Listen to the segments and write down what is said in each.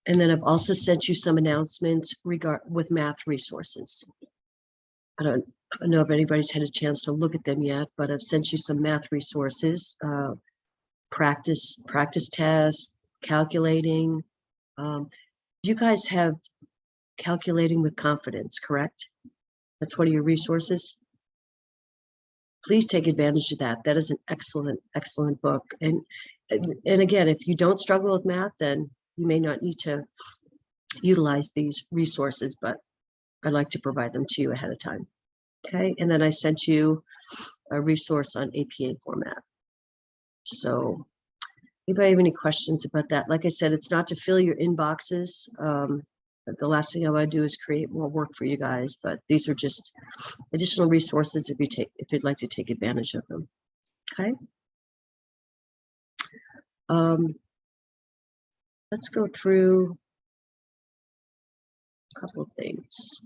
And then I've also sent you some announcements with math resources. I don't know if anybody's had a chance to look at them yet, but I've sent you some math resources, practice tests, calculating. You guys have calculating with confidence, correct? That's one of your resources. Please take advantage of that. That is an excellent book. And again, if you don't struggle with math, then you may not need to utilize these resources, but I'd like to provide them to you ahead of time. Okay, and then I sent you a resource on APA format. So anybody have any questions about that? Like I said, it's not to fill your inboxes. The last thing I want to do is create more work for you guys, but these are just additional resources if you'd like to take advantage of them. Okay. Let's go through a couple of things.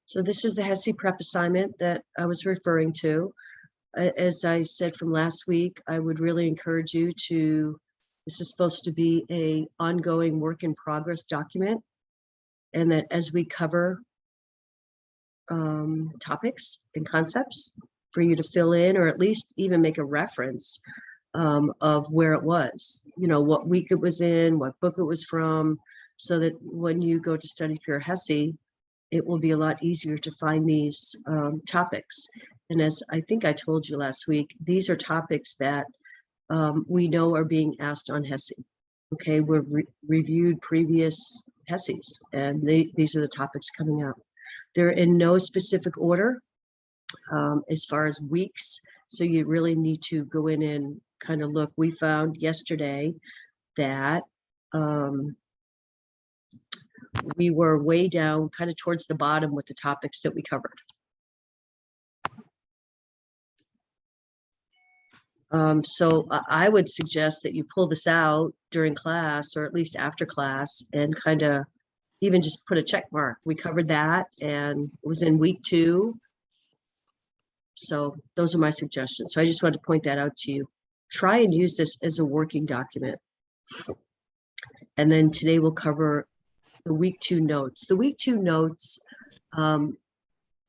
So this is the HESI prep assignment that I was referring to. As I said from last week, I would really encourage you to, this is supposed to be an ongoing work in progress document, and that as we cover topics and concepts for you to fill in, or at least even make a reference of where it was, you know, what week it was in, what book it was from, so that when you go to study for your HESI, it will be a lot easier to find these topics. And as I think I told you last week, these are topics that we know are being asked on HESI. Okay, we've reviewed previous HESIs, and these are the topics coming up. They're in no specific order as far as weeks, so you really need to go in and kind of look. We found yesterday that we were way down, kind of towards the bottom with the topics that we covered. So I would suggest that you pull this out during class, or at least after class, and kind of even just put a check mark. We covered that, and it was in week 2. So those are my suggestions. So I just wanted to point that out to you. Try and use this as a working document. And then today we'll cover the week 2 notes. The week 2 notes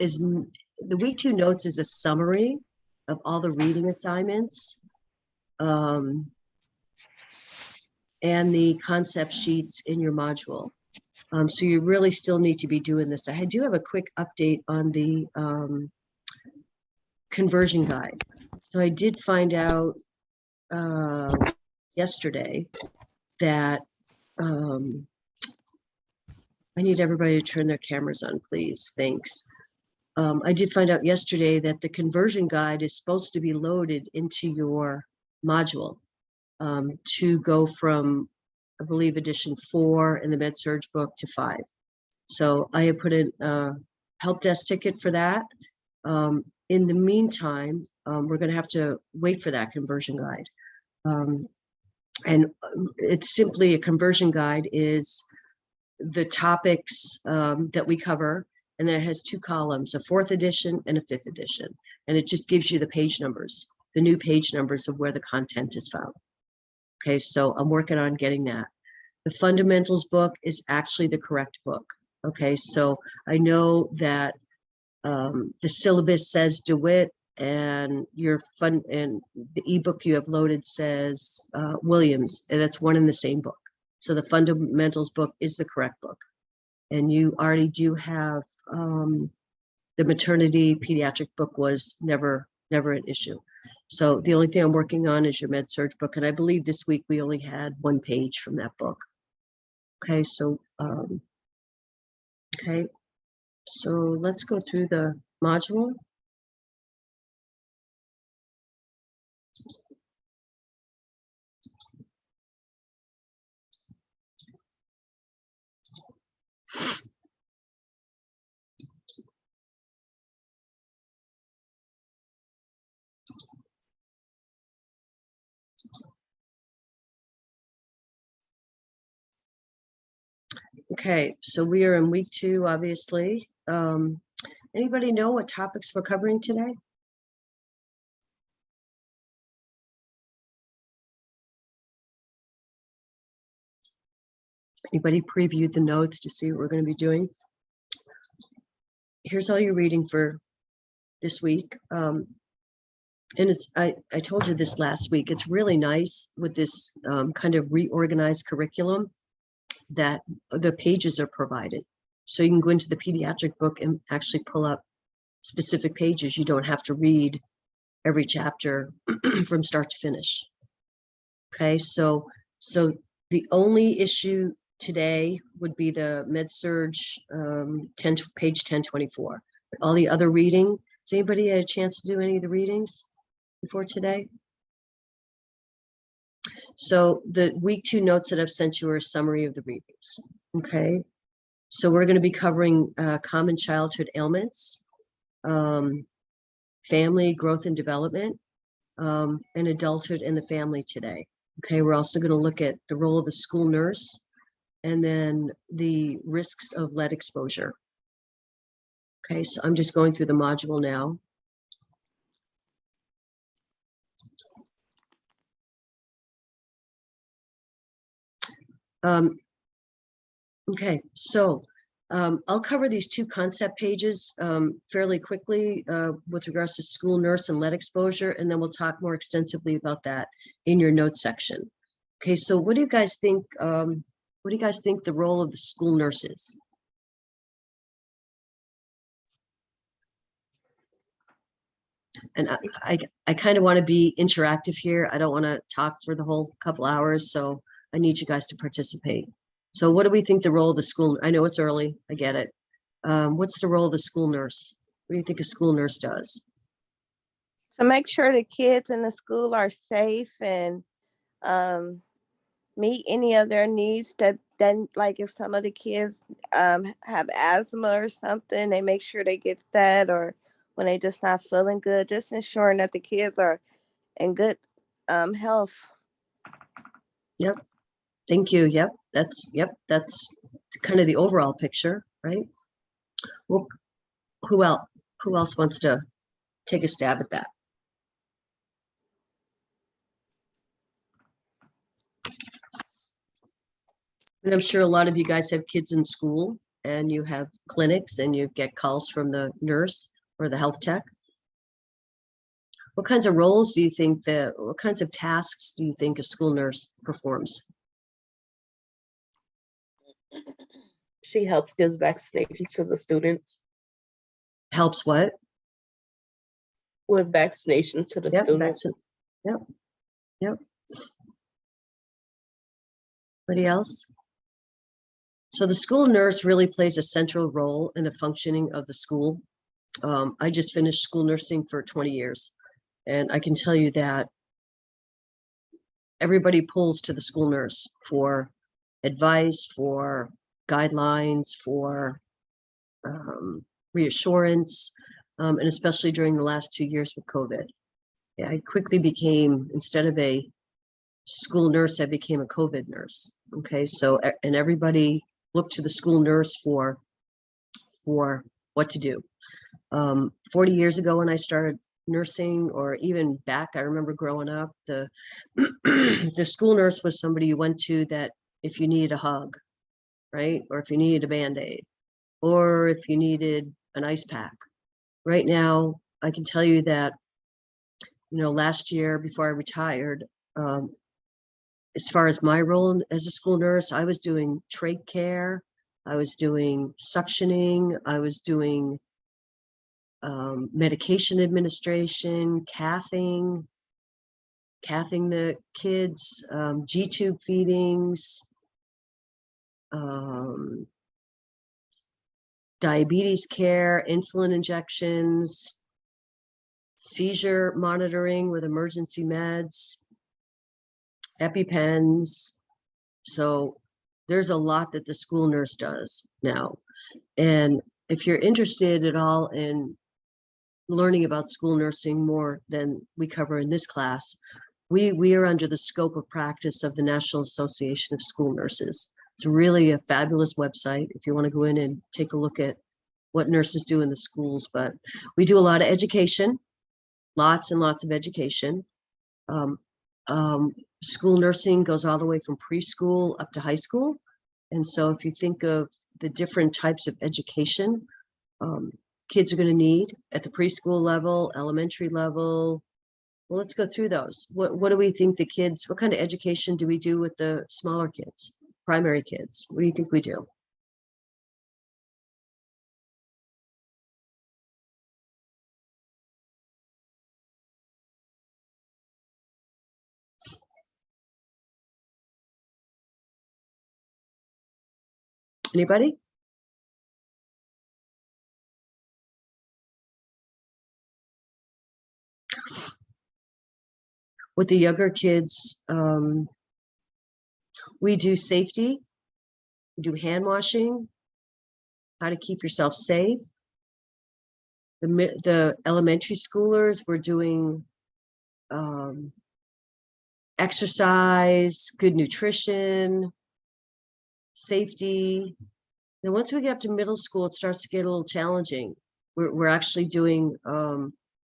is a summary of all the reading assignments and the concept sheets in your module. So you really still need to be doing this. I do have a quick update on the conversion guide. So I did find out yesterday that I need everybody to turn their cameras on, please. Thanks. I did find out yesterday that the conversion guide is supposed to be loaded into your module to go from, I believe, edition 4 in the Med-Surg book to 5. So I have put in a help desk ticket for that. In the meantime, we're going to have to wait for that conversion guide. And it's simply a conversion guide is the topics that we cover, and then it has 2 columns, a 4th edition and a 5th edition. And it just gives you the page numbers, the new page numbers of where the content is found. Okay, so I'm working on getting that. The fundamentals book is actually the correct book. Okay, so I know that the syllabus says DeWitt, and and the ebook you have loaded says Williams, and that's one in the same book. So the fundamentals book is the correct book. And you already do have the maternity pediatric book was never an issue. So the only thing I'm working on is your Med-Surg book. And I believe this week we only had 1 page from that book. Okay, so so let's go through the module. Okay, so we are in week 2, obviously. Anybody know what topics we're covering today? Anybody previewed the notes to see what we're going to be doing? Here's all your reading for this week. And it's, I told you this last week, it's really nice with this kind of reorganized curriculum that the pages are provided. So you can go into the pediatric book and actually pull up specific pages. You don't have to read every chapter from start to finish. Okay, so the only issue today would be the med-surg page 1024. All the other reading, has anybody had a chance to do any of the readings before today? So the week 2 notes that I've sent you are a summary of the readings. Okay, so we're going to be covering common childhood ailments, family growth and development, and adulthood in the family today. Okay, we're also going to look at the role of the school nurse and then the risks of lead exposure. Okay, so I'm just going through the module now. Okay, so I'll cover these 2 concept pages fairly quickly with regards to school nurse and lead exposure, and then we'll talk more extensively about that in your notes section. Okay, so what do you guys think? What do you guys think the role of the school nurse is? And I kind of want to be interactive here. I don't want to talk for the whole couple hours, so I need you guys to participate. So what do we think the role of the school? I know it's early, I get it. What's the role of the school nurse? What do you think a school nurse does? To make sure the kids in the school are safe and meet any of their needs. That then, like if some of the kids have asthma or something, they make sure they get that, or when they just not feeling good, just ensuring that the kids are in good health. Yep. Thank you. Yep. That's kind of the overall picture, right? Well, who else wants to take a stab at that? And I'm sure a lot of you guys have kids in school and you have clinics and you get calls from the nurse or the health tech. What kinds of roles do you think what kinds of tasks do you think a school nurse performs? She helps gives vaccinations to the students. Helps what? With vaccinations to the students. Yep. Anybody else? So the school nurse really plays a central role in the functioning of the school. I just finished school nursing for 20 years, and I can tell you that everybody pulls to the school nurse for advice, for guidelines, for reassurance, and especially during the last 2 years with COVID. Yeah, I quickly became, instead of a school nurse, I became a COVID nurse. Okay, so, and everybody looked to the school nurse for what to do. 40 years ago when I started nursing, or even back, I remember growing up, the the school nurse was somebody you went to that if you needed a hug, right? Or if you needed a Band-Aid, or if you needed an ice pack. Right now, I can tell you that, you know, last year before I retired, as far as my role as a school nurse, I was doing trach care, I was doing suctioning, I was doing medication administration, cathing the kids, G-tube feedings, diabetes care, insulin injections, seizure monitoring with emergency meds, EpiPens. So there's a lot that the school nurse does now. And if you're interested at all in learning about school nursing more than we cover in this class, we are under the scope of practice of the National Association of School Nurses. It's really a fabulous website if you want to go in and take a look at what nurses do in the schools, but we do a lot of education, lots and lots of education. Um, School nursing goes all the way from preschool up to high school. And so if you think of the different types of education kids are going to need at the preschool level, elementary level, well, let's go through those. What do we think the kids, what kind of education do we do with the smaller kids, primary kids? What do you think we do? Anybody? With the younger kids, we do safety, we do hand washing, how to keep yourself safe. The elementary schoolers, we're doing exercise, good nutrition, safety. Then once we get up to middle school, it starts to get a little challenging. We're actually doing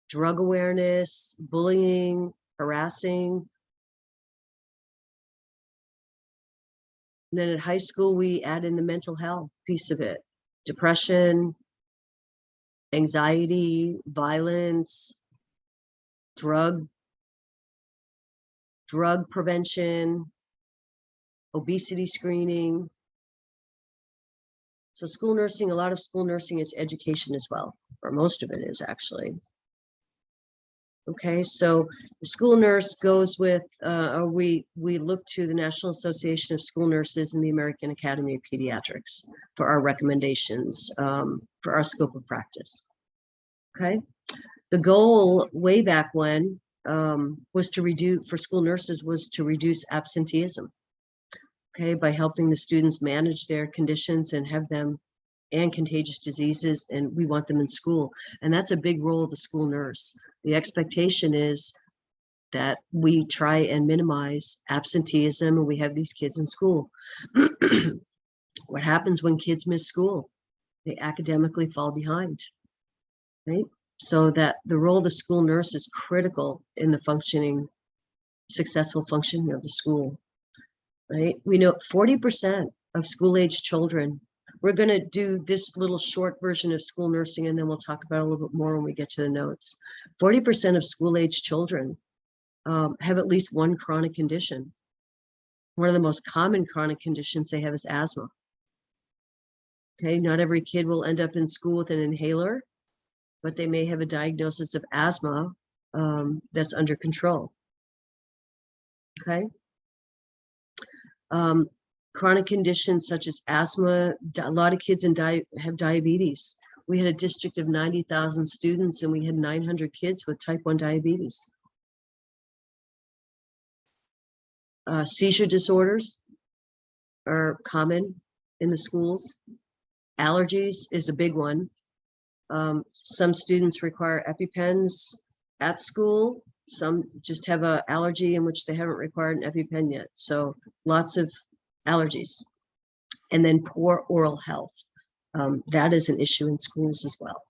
drug awareness, bullying, harassing. And then at high school, we add in the mental health piece of it, depression, anxiety, violence, drug prevention, obesity screening. So school nursing, a lot of school nursing is education as well, or most of it is actually. Okay, so the school nurse goes with, we look to the National Association of School Nurses and the American Academy of Pediatrics for our recommendations, for our scope of practice. Okay, the goal way back when was to reduce, for school nurses, was to reduce absenteeism. Okay, by helping the students manage their conditions and have them and contagious diseases, and we want them in school. And that's a big role of the school nurse. The expectation is that we try and minimize absenteeism and we have these kids in school. What happens when kids miss school? They academically fall behind, right? So that the role of the school nurse is critical in the functioning, successful functioning of the school, right? We know 40% of school-age children. We're going to do this little short version of school nursing, and then we'll talk about it a little bit more when we get to the notes. 40% of school-age children have at least one chronic condition. One of the most common chronic conditions they have is asthma. Okay, not every kid will end up in school with an inhaler, but they may have a diagnosis of asthma that's under control. Okay. Chronic conditions such as asthma, a lot of kids have diabetes. We had a district of 90,000 students and we had 900 kids with type 1 diabetes. Seizure disorders are common in the schools. Allergies is a big one. Some students require EpiPens at school. Some just have an allergy in which they haven't required an EpiPen yet. So lots of allergies. And then poor oral health. That is an issue in schools as well.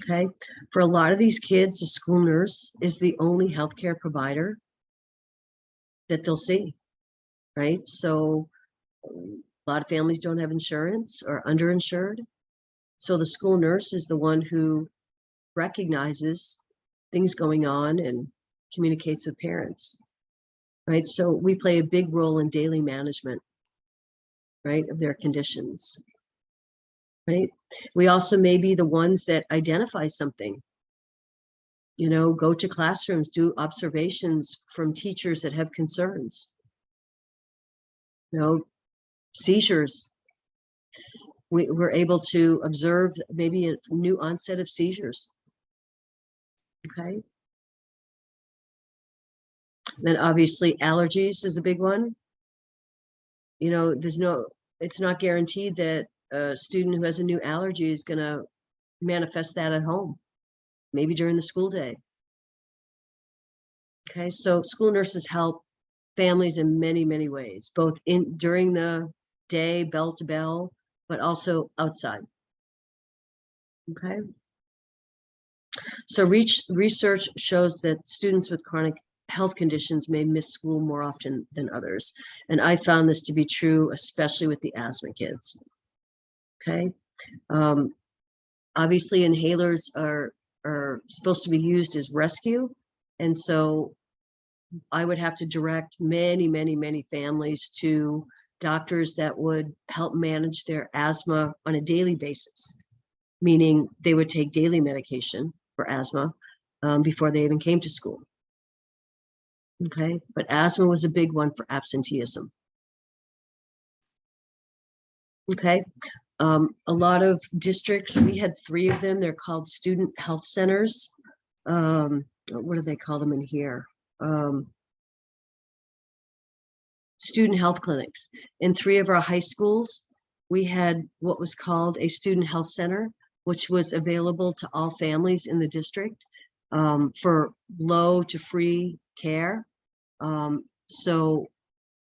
Okay, for a lot of these kids, a school nurse is the only healthcare provider that they'll see, right? So a lot of families don't have insurance or underinsured. So the school nurse is the one who recognizes things going on and communicates with parents, right? So we play a big role in daily management, right, of their conditions, right? We also may be the ones that identify something, you know, go to classrooms, do observations from teachers that have concerns, you know, seizures. We're able to observe maybe a new onset of seizures. Okay. Then obviously allergies is a big one. You know, it's not guaranteed that a student who has a new allergy is going to manifest that at home, maybe during the school day. Okay, so school nurses help families in many, many ways, both during the day, bell to bell, but also outside. Okay. So research shows that students with chronic health conditions may miss school more often than others. And I found this to be true, especially with the asthma kids. Okay. Obviously inhalers are supposed to be used as rescue. And so I would have to direct many families to doctors that would help manage their asthma on a daily basis, meaning they would take daily medication for asthma before they even came to school. Okay, but asthma was a big one for absenteeism. Okay, a lot of districts, we had 3 of them. They're called student health centers. What do they call them in here? Student health clinics. In 3 of our high schools, we had what was called a student health center, which was available to all families in the district for low to free care. So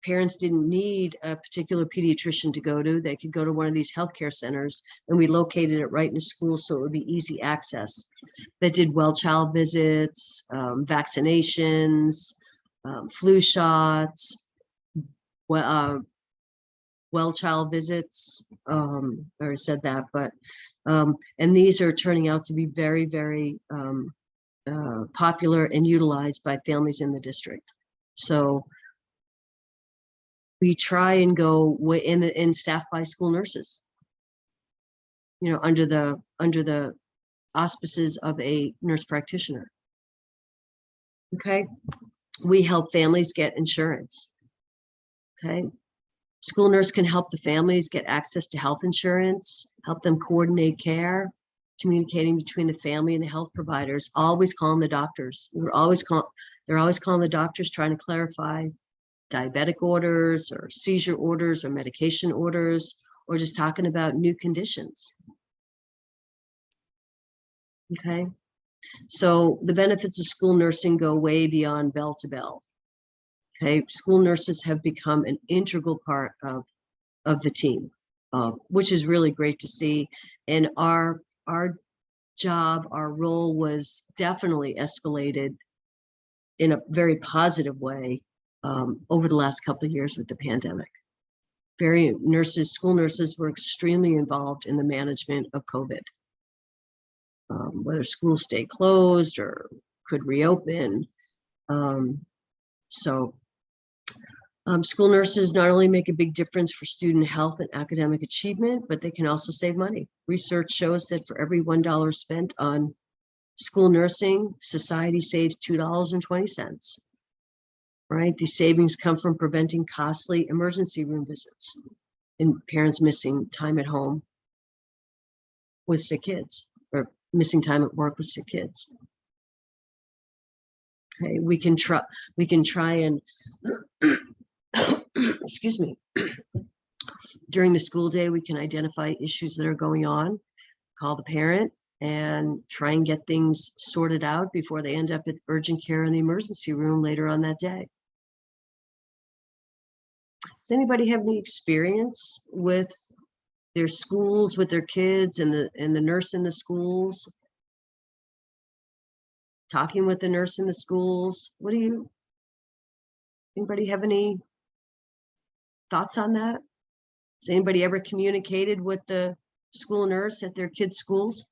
parents didn't need a particular pediatrician to go to. They could go to one of these healthcare centers, and we located it right in the school so it would be easy access. That did well child visits, vaccinations, flu shots, well child visits. I already said that, but and these are turning out to be very popular and utilized by families in the district. So we try and go in staffed by school nurses, you know, under the auspices of a nurse practitioner. Okay, we help families get insurance. Okay, school nurse can help the families get access to health insurance, help them coordinate care, communicating between the family and the health providers, always calling the doctors. They're always calling the doctors, trying to clarify diabetic orders or seizure orders or medication orders, or just talking about new conditions. Okay, so the benefits of school nursing go way beyond bell to bell. Okay, school nurses have become an integral part of the team, which is really great to see. And our job, our role was definitely escalated in a very positive way over the last couple of years with the pandemic. School nurses were extremely involved in the management of COVID. Whether schools stay closed or could reopen. School nurses not only make a big difference for student health and academic achievement, but they can also save money. Research shows that for every $1 spent on school nursing, society saves $2.20. Right? These savings come from preventing costly emergency room visits and parents missing time at home with sick kids, or missing time at work with sick kids. Okay, we can try and excuse me. During the school day, we can identify issues that are going on, call the parent, and try and get things sorted out before they end up at urgent care in the emergency room later on that day. Does anybody have any experience with their schools, with their kids, and the nurse in the schools? Talking with the nurse in the schools? Anybody have any thoughts on that? Has anybody ever communicated with the school nurse at their kids' schools?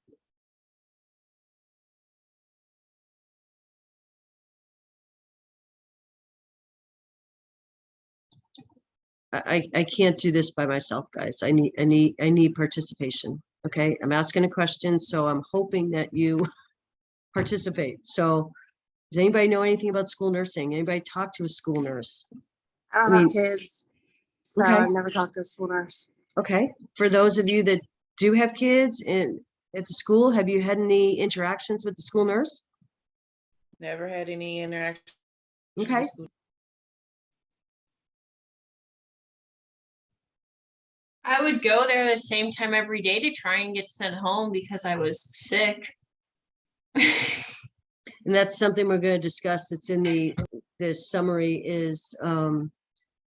I can't do this by myself, guys. I need participation. Okay, I'm asking a question, so I'm hoping that you participate. So does anybody know anything about school nursing? Anybody talk to a school nurse? I don't have kids, so okay. I've never talked to a school nurse. Okay, for those of you that do have kids at the school, have you had any interactions with the school nurse? Never had any interaction. Okay. I would go there the same time every day to try and get sent home because I was sick. And that's something we're going to discuss. It's in the summary is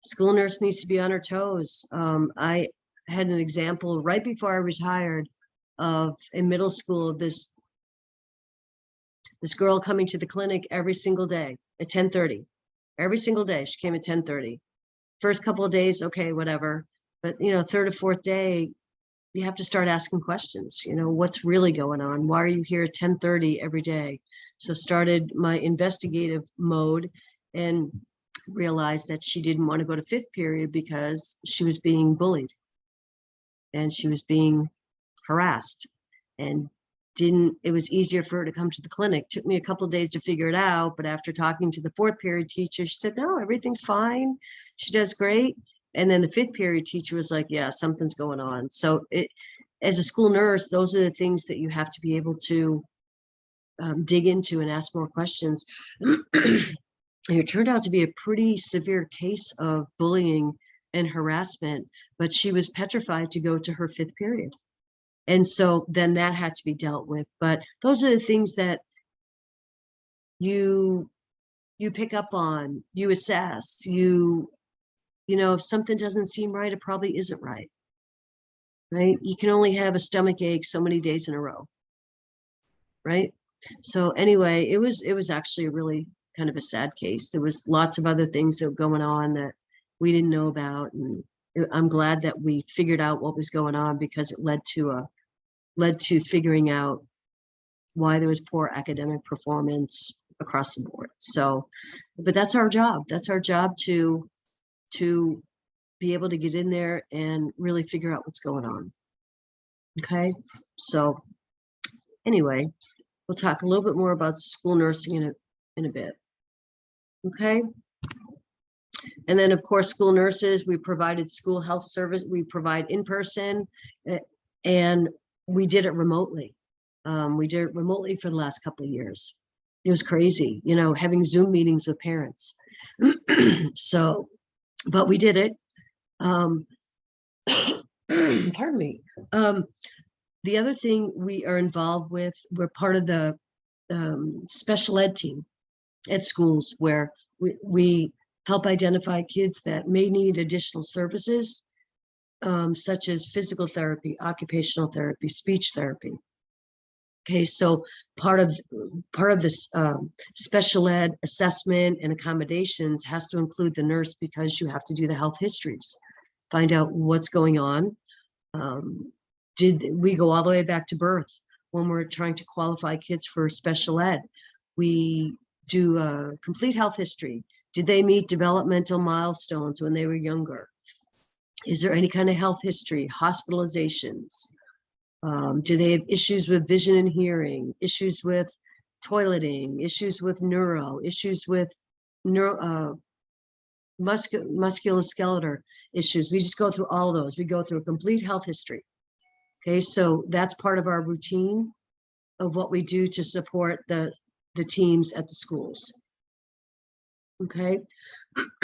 school nurse needs to be on her toes. I had an example right before I retired. of in middle school, this girl coming to the clinic every single day at 10:30. Every single day she came at 10:30. First couple of days, okay, whatever. But third or fourth day, you have to start asking questions. What's really going on? Why are you here at 10:30 every day? So started my investigative mode and realized that she didn't want to go to fifth period because she was being bullied and she was being harassed, and it was easier for her to come to the clinic. Took me a couple of days to figure it out, but after talking to the fourth period teacher, she said, no, everything's fine. She does great. And then the fifth period teacher was like, yeah, something's going on. So as a school nurse, those are the things that you have to be able to dig into and ask more questions. It turned out to be a pretty severe case of bullying and harassment, but she was petrified to go to her fifth period. And so then that had to be dealt with. But those are the things that you pick up on, you assess, if something doesn't seem right, it probably isn't right. Right? You can only have a stomach ache so many days in a row. Right? So anyway, it was actually a really kind of a sad case. There was lots of other things that were going on that we didn't know about. And I'm glad that we figured out what was going on, because it led to figuring out why there was poor academic performance across the board. So, but that's our job. That's our job to be able to get in there and really figure out what's going on. Okay. So anyway, we'll talk a little bit more about school nursing in a bit. Okay. And then of course, school nurses, we provided school health service, we provide in person, and we did it remotely. We did it remotely for the last couple of years. It was crazy, having Zoom meetings with parents. So, but we did it. Pardon me. The other thing we are involved with, we're part of the special ed team at schools, where we help identify kids that may need additional services, such as physical therapy, occupational therapy, speech therapy. Okay, so part of this special ed assessment and accommodations has to include the nurse, because you have to do the health histories, find out what's going on. Did we go all the way back to birth when we're trying to qualify kids for special ed? We do a complete health history. Did they meet developmental milestones when they were younger? Is there any kind of health history, hospitalizations? Do they have issues with vision and hearing, issues with toileting, issues with issues with musculoskeletal issues? We just go through all those. We go through a complete health history. Okay, so that's part of our routine of what we do to support the teams at the schools. Okay,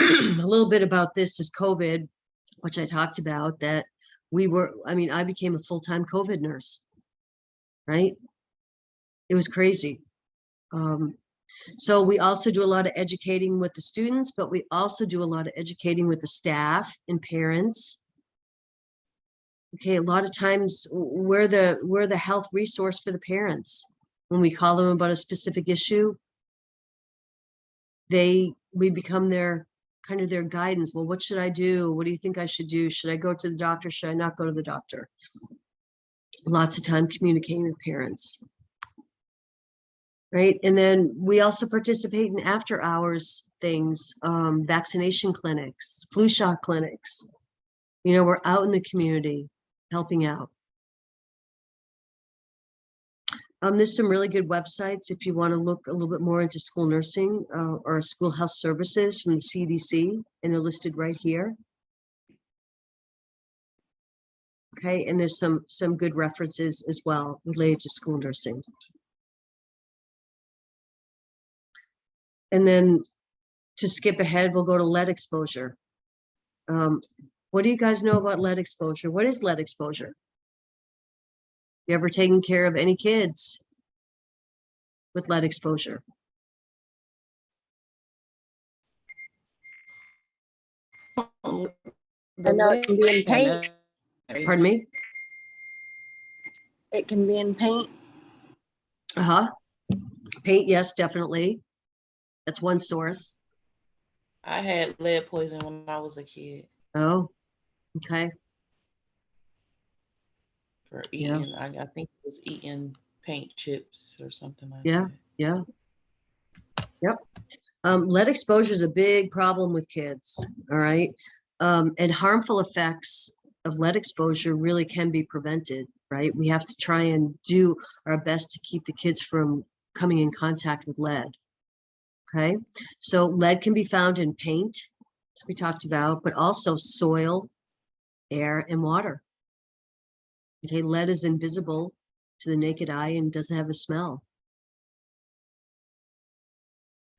a little bit about this is COVID, which I talked about, that I became a full-time COVID nurse, right? It was crazy. So we also do a lot of educating with the students, but we also do a lot of educating with the staff and parents. Okay, a lot of times we're the health resource for the parents. When we call them about a specific issue, we become their guidance. Well, what should I do? What do you think I should do? Should I go to the doctor? Should I not go to the doctor? Lots of time communicating with parents. Right. And then we also participate in after hours things, vaccination clinics, flu shot clinics. We're out in the community helping out. There's some really good websites if you want to look a little bit more into school nursing or school health services from the CDC, and they're listed right here. Okay, and there's some good references as well related to school nursing. And then to skip ahead, we'll go to lead exposure. What do you guys know about lead exposure? What is lead exposure? You ever taken care of any kids with lead exposure? I know it can be in pain. Pardon me? It can be in paint. Uh-huh. Paint, yes, definitely. That's one source. I had lead poisoning when I was a kid Oh, okay. for Yeah. eating. I think it was eating paint chips or something like Yeah, that. yeah. Yep. Lead exposure is a big problem with kids, all right? And harmful effects of lead exposure really can be prevented, right? We have to try and do our best to keep the kids from coming in contact with lead, okay? So lead can be found in paint, as we talked about, but also soil, air, and water. Okay, lead is invisible to the naked eye and doesn't have a smell.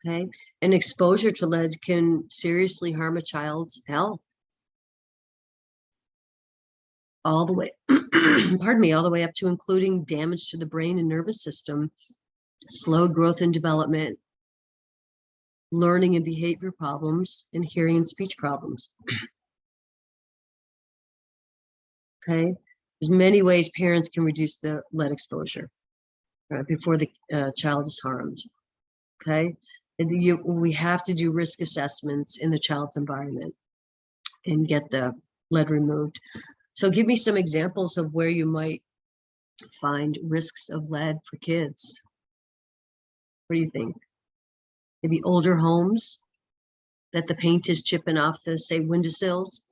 Okay, and exposure to lead can seriously harm a child's health. All the way, pardon me, all the way up to including damage to the brain and nervous system, slowed growth and development, learning and behavior problems, and hearing and speech problems. Okay, there's many ways parents can reduce the lead exposure before the child is harmed. Okay, and we have to do risk assessments in the child's environment and get the lead removed. So give me some examples of where you might find risks of lead for kids. What do you think? Maybe older homes that the paint is chipping off the, say, windowsills,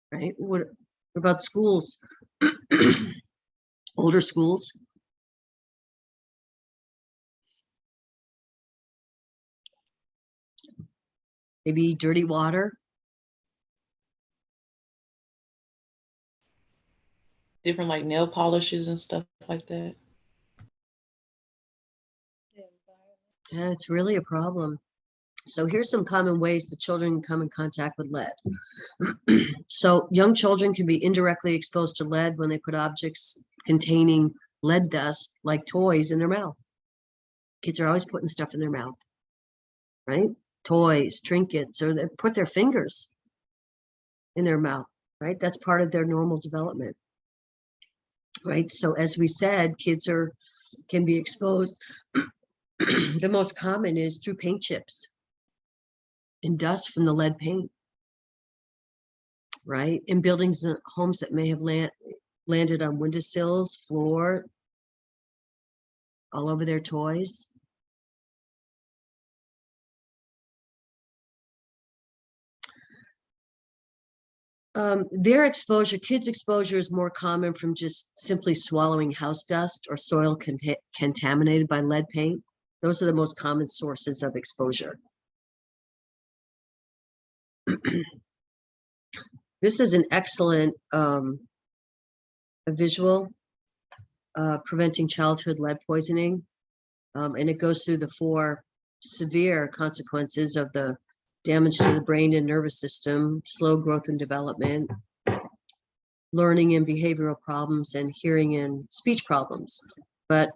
right? What about schools? Older schools? Maybe dirty water? Different like nail polishes and stuff like that. Yeah, it's really a problem. So here's some common ways that children come in contact with lead. So young children can be indirectly exposed to lead when they put objects containing lead dust, like toys, in their mouth. Kids are always putting stuff in their mouth, right? Toys, trinkets, or they put their fingers in their mouth, right? That's part of their normal development, right? So as we said, kids can be exposed. The most common is through paint chips and dust from the lead paint, right? In buildings and homes that may have landed on windowsills, floor, all over their toys. Their exposure, kids' exposure is more common from just simply swallowing house dust or soil contaminated by lead paint. Those are the most common sources of exposure. This is an excellent a visual preventing childhood lead poisoning. And it goes through the 4 severe consequences of the damage to the brain and nervous system, slow growth and development, learning and behavioral problems, and hearing and speech problems. But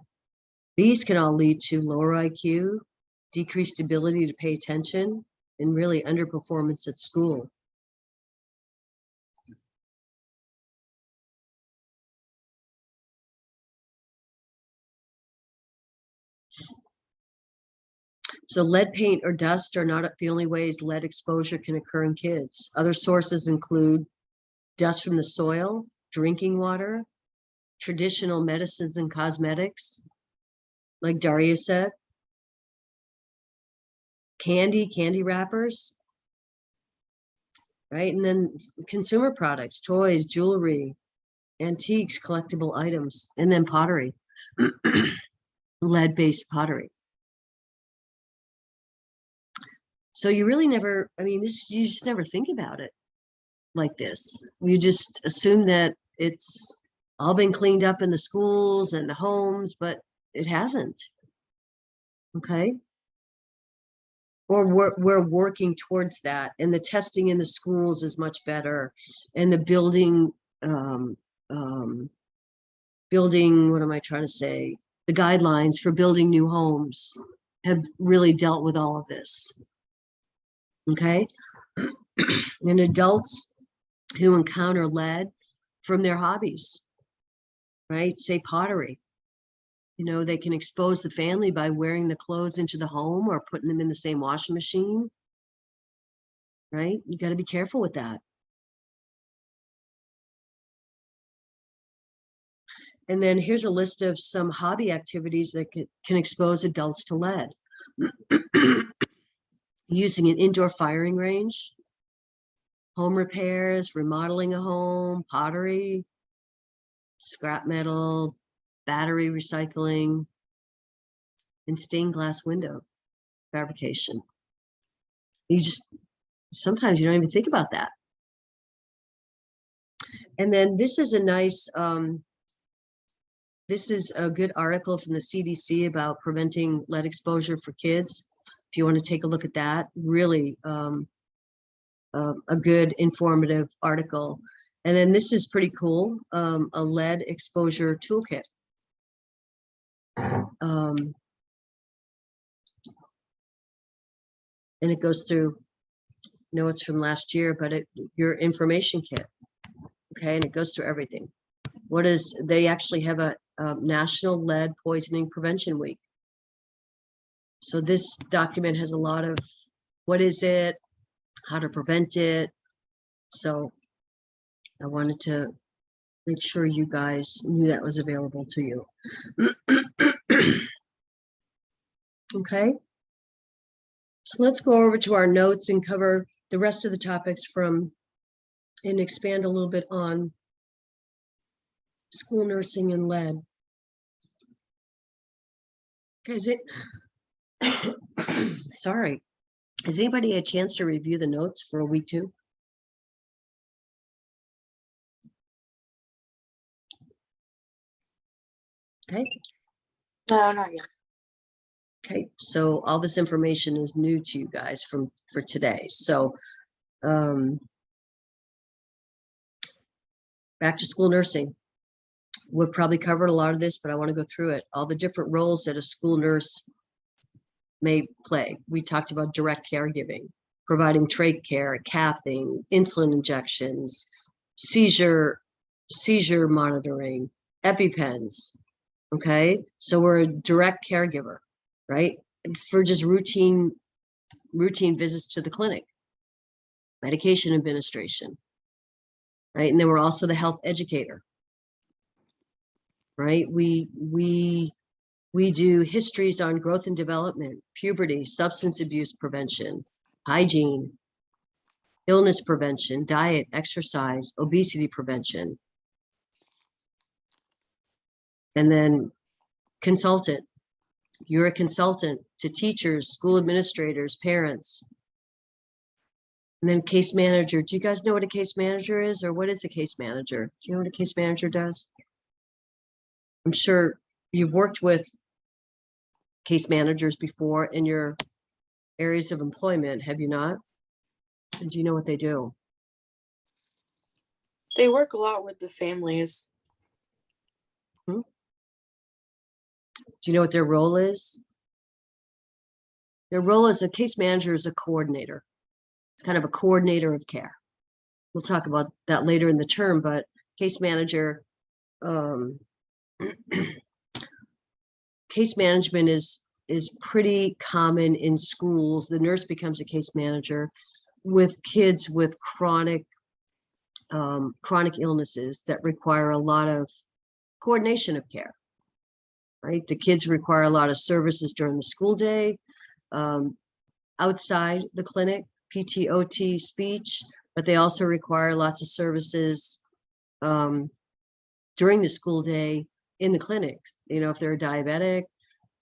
these can all lead to lower IQ, decreased ability to pay attention, and really underperformance at school. So lead paint or dust are not the only ways lead exposure can occur in kids. Other sources include dust from the soil, drinking water, traditional medicines and cosmetics, like Daria said, candy wrappers, right? And then consumer products, toys, jewelry, antiques, collectible items, and then pottery, lead-based pottery. So you really never, I mean, you just never think about it like this. You just assume that it's all been cleaned up in the schools and the homes, but it hasn't. Okay. Or we're working towards that, and the testing in the schools is much better, and the building, what am I trying to say? The guidelines for building new homes have really dealt with all of this. Okay. And adults who encounter lead from their hobbies, right? Say pottery. You know, they can expose the family by wearing the clothes into the home or putting them in the same washing machine, right? You got to be careful with that. And then here's a list of some hobby activities that can expose adults to lead. Using an indoor firing range, home repairs, remodeling a home, pottery, scrap metal, battery recycling, and stained glass window fabrication. Sometimes you don't even think about that. And then this is a nice, this is a good article from the CDC about preventing lead exposure for kids. If you want to take a look at that, really a good informative article. And then this is pretty cool, a lead exposure toolkit. And it goes through, it's from last year, but your information kit, okay, and it goes through everything. They actually have a National Lead Poisoning Prevention Week. So this document has a lot of what is it, how to prevent it. So I wanted to make sure you guys knew that was available to you. Okay. So let's go over to our notes and cover the rest of the topics and expand a little bit on school nursing and lead. Okay, sorry. Has anybody had a chance to review the notes for week 2? Okay. No, not yet. Okay, so all this information is new to you guys for today. So back to school nursing. We've probably covered a lot of this, but I want to go through it. All the different roles that a school nurse may play. We talked about direct caregiving, providing trach care, cathing, insulin injections, seizure monitoring, EpiPens. Okay, so we're a direct caregiver, right? For just routine visits to the clinic, medication administration, right? And then we're also the health educator, right? We do histories on growth and development, puberty, substance abuse prevention, hygiene, illness prevention, diet, exercise, obesity prevention. And then consultant. You're a consultant to teachers, school administrators, parents. And then case manager. Do you guys know what a case manager is, or what is a case manager? Do you know what a case manager does? I'm sure you've worked with case managers before in your areas of employment, have you not? And do you know what they do? They work a lot with the families. Do you know what their role is? Their role as a case manager is a coordinator. It's kind of a coordinator of care. We'll talk about that later in the term, but case manager, case management is pretty common in schools. The nurse becomes a case manager with kids with chronic illnesses that require a lot of coordination of care, right? The kids require a lot of services during the school day, outside the clinic, PT, OT, speech, but they also require lots of services during the school day in the clinics. If they're a diabetic,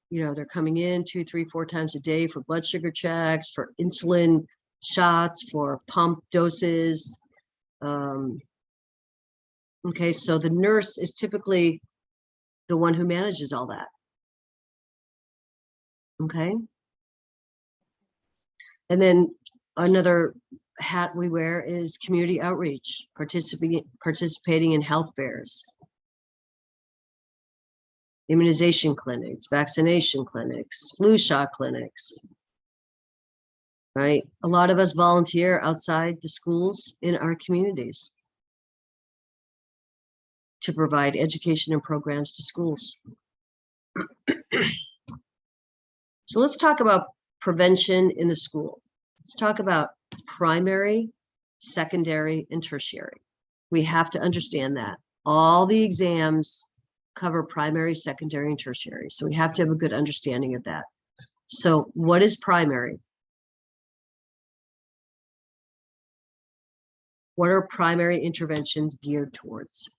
they're coming in 2, 3, 4 times a day for blood sugar checks, for insulin shots, for pump doses. Okay, so the nurse is typically the one who manages all that. Okay. And then another hat we wear is community outreach, participating in health fairs, immunization clinics, vaccination clinics, flu shot clinics, right? A lot of us volunteer outside the schools in our communities to provide education and programs to schools. So let's talk about prevention in the school. Let's talk about primary, secondary, and tertiary. We have to understand that. All the exams cover primary, secondary, and tertiary. So we have to have a good understanding of that. So what is primary? What are primary interventions geared towards?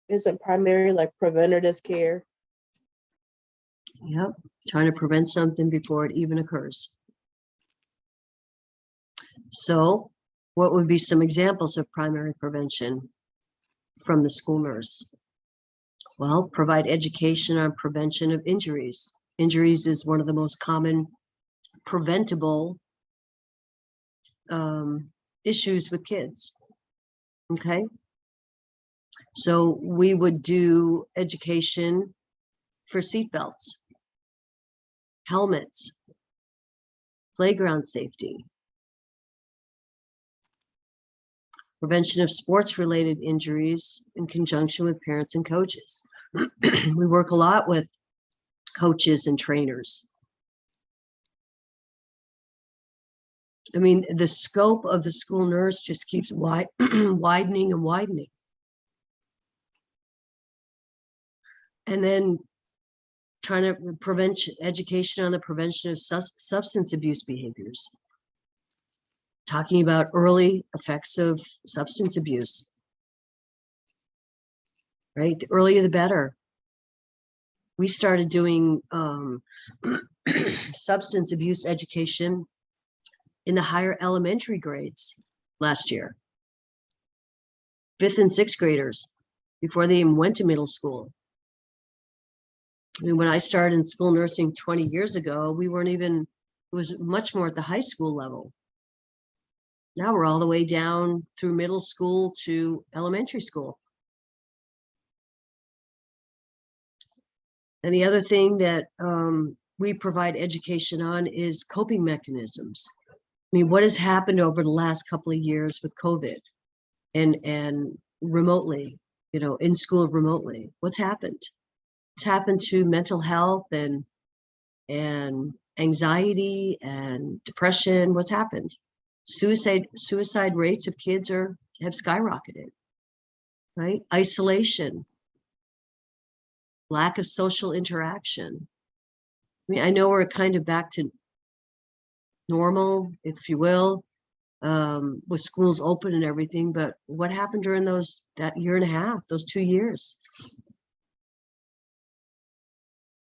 Isn't primary like preventative care? Yep, trying to prevent something before it even occurs. So what would be some examples of primary prevention from the school nurse? Well, provide education on prevention of injuries. Injuries is one of the most common preventable issues with kids. Okay. So we would do education for seatbelts, helmets, playground safety, prevention of sports-related injuries in conjunction with parents and coaches. We work a lot with coaches and trainers. I mean, the scope of the school nurse just keeps widening and widening. And then trying to prevent education on the prevention of substance abuse behaviors. Talking about early effects of substance abuse. Right? The earlier the better. We started doing substance abuse education in the higher elementary grades last year. 5th and 6th graders, before they even went to middle school. I mean, when I started in school nursing 20 years ago, we weren't even, it was much more at the high school level. Now we're all the way down through middle school to elementary school. And the other thing that we provide education on is coping mechanisms. I mean, what has happened over the last couple of years with COVID and remotely, you know, in school remotely? What's happened? What's happened to mental health and anxiety and depression? What's happened? Suicide rates of kids have skyrocketed, right? Isolation, lack of social interaction. I mean, I know we're kind of back to normal, if you will, with schools open and everything, but what happened during that year and a half, those 2 years,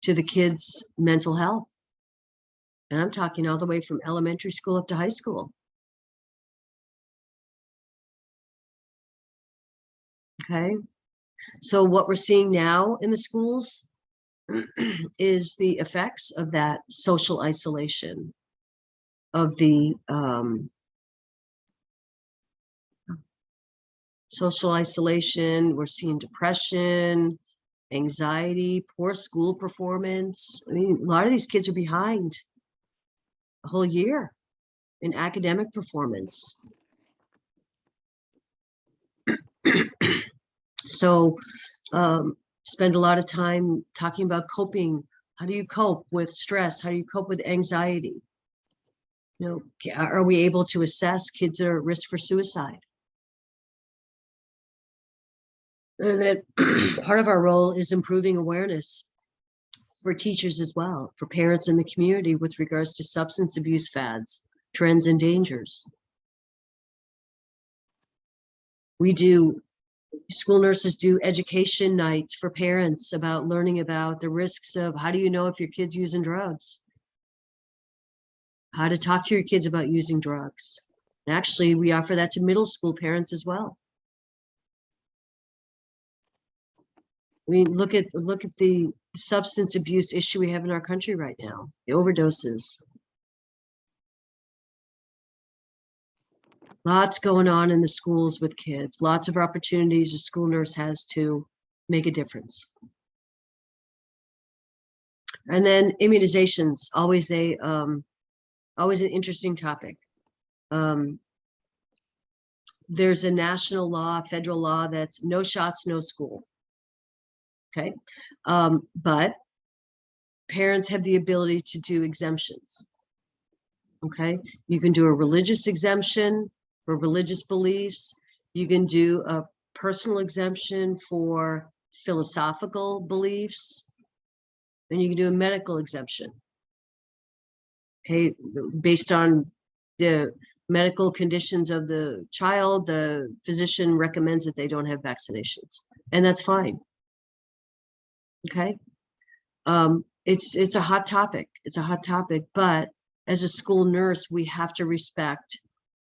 to the kids' mental health? And I'm talking all the way from elementary school up to high school. Okay, so what we're seeing now in the schools is the effects of that social isolation, of the social isolation. We're seeing depression, anxiety, poor school performance. I mean, a lot of these kids are behind a whole year in academic performance. So spend a lot of time talking about coping. How do you cope with stress? How do you cope with anxiety? You know, are we able to assess kids that are at risk for suicide? And then part of our role is improving awareness for teachers as well, for parents in the community with regards to substance abuse fads, trends, and dangers. School nurses do education nights for parents about learning about the risks of how do you know if your kid's using drugs? How to talk to your kids about using drugs. And actually, we offer that to middle school parents as well. I mean, look at the substance abuse issue we have in our country right now, the overdoses. Lots going on in the schools with kids, lots of opportunities a school nurse has to make a difference. And then immunizations, always an interesting topic. There's a national law, federal law, that's no shots, no school. Okay. But parents have the ability to do exemptions. Okay. You can do a religious exemption for religious beliefs. You can do a personal exemption for philosophical beliefs. And you can do a medical exemption. Okay. Based on the medical conditions of the child, the physician recommends that they don't have vaccinations, and that's fine. Okay. It's a hot topic. It's a hot topic, but as a school nurse, we have to respect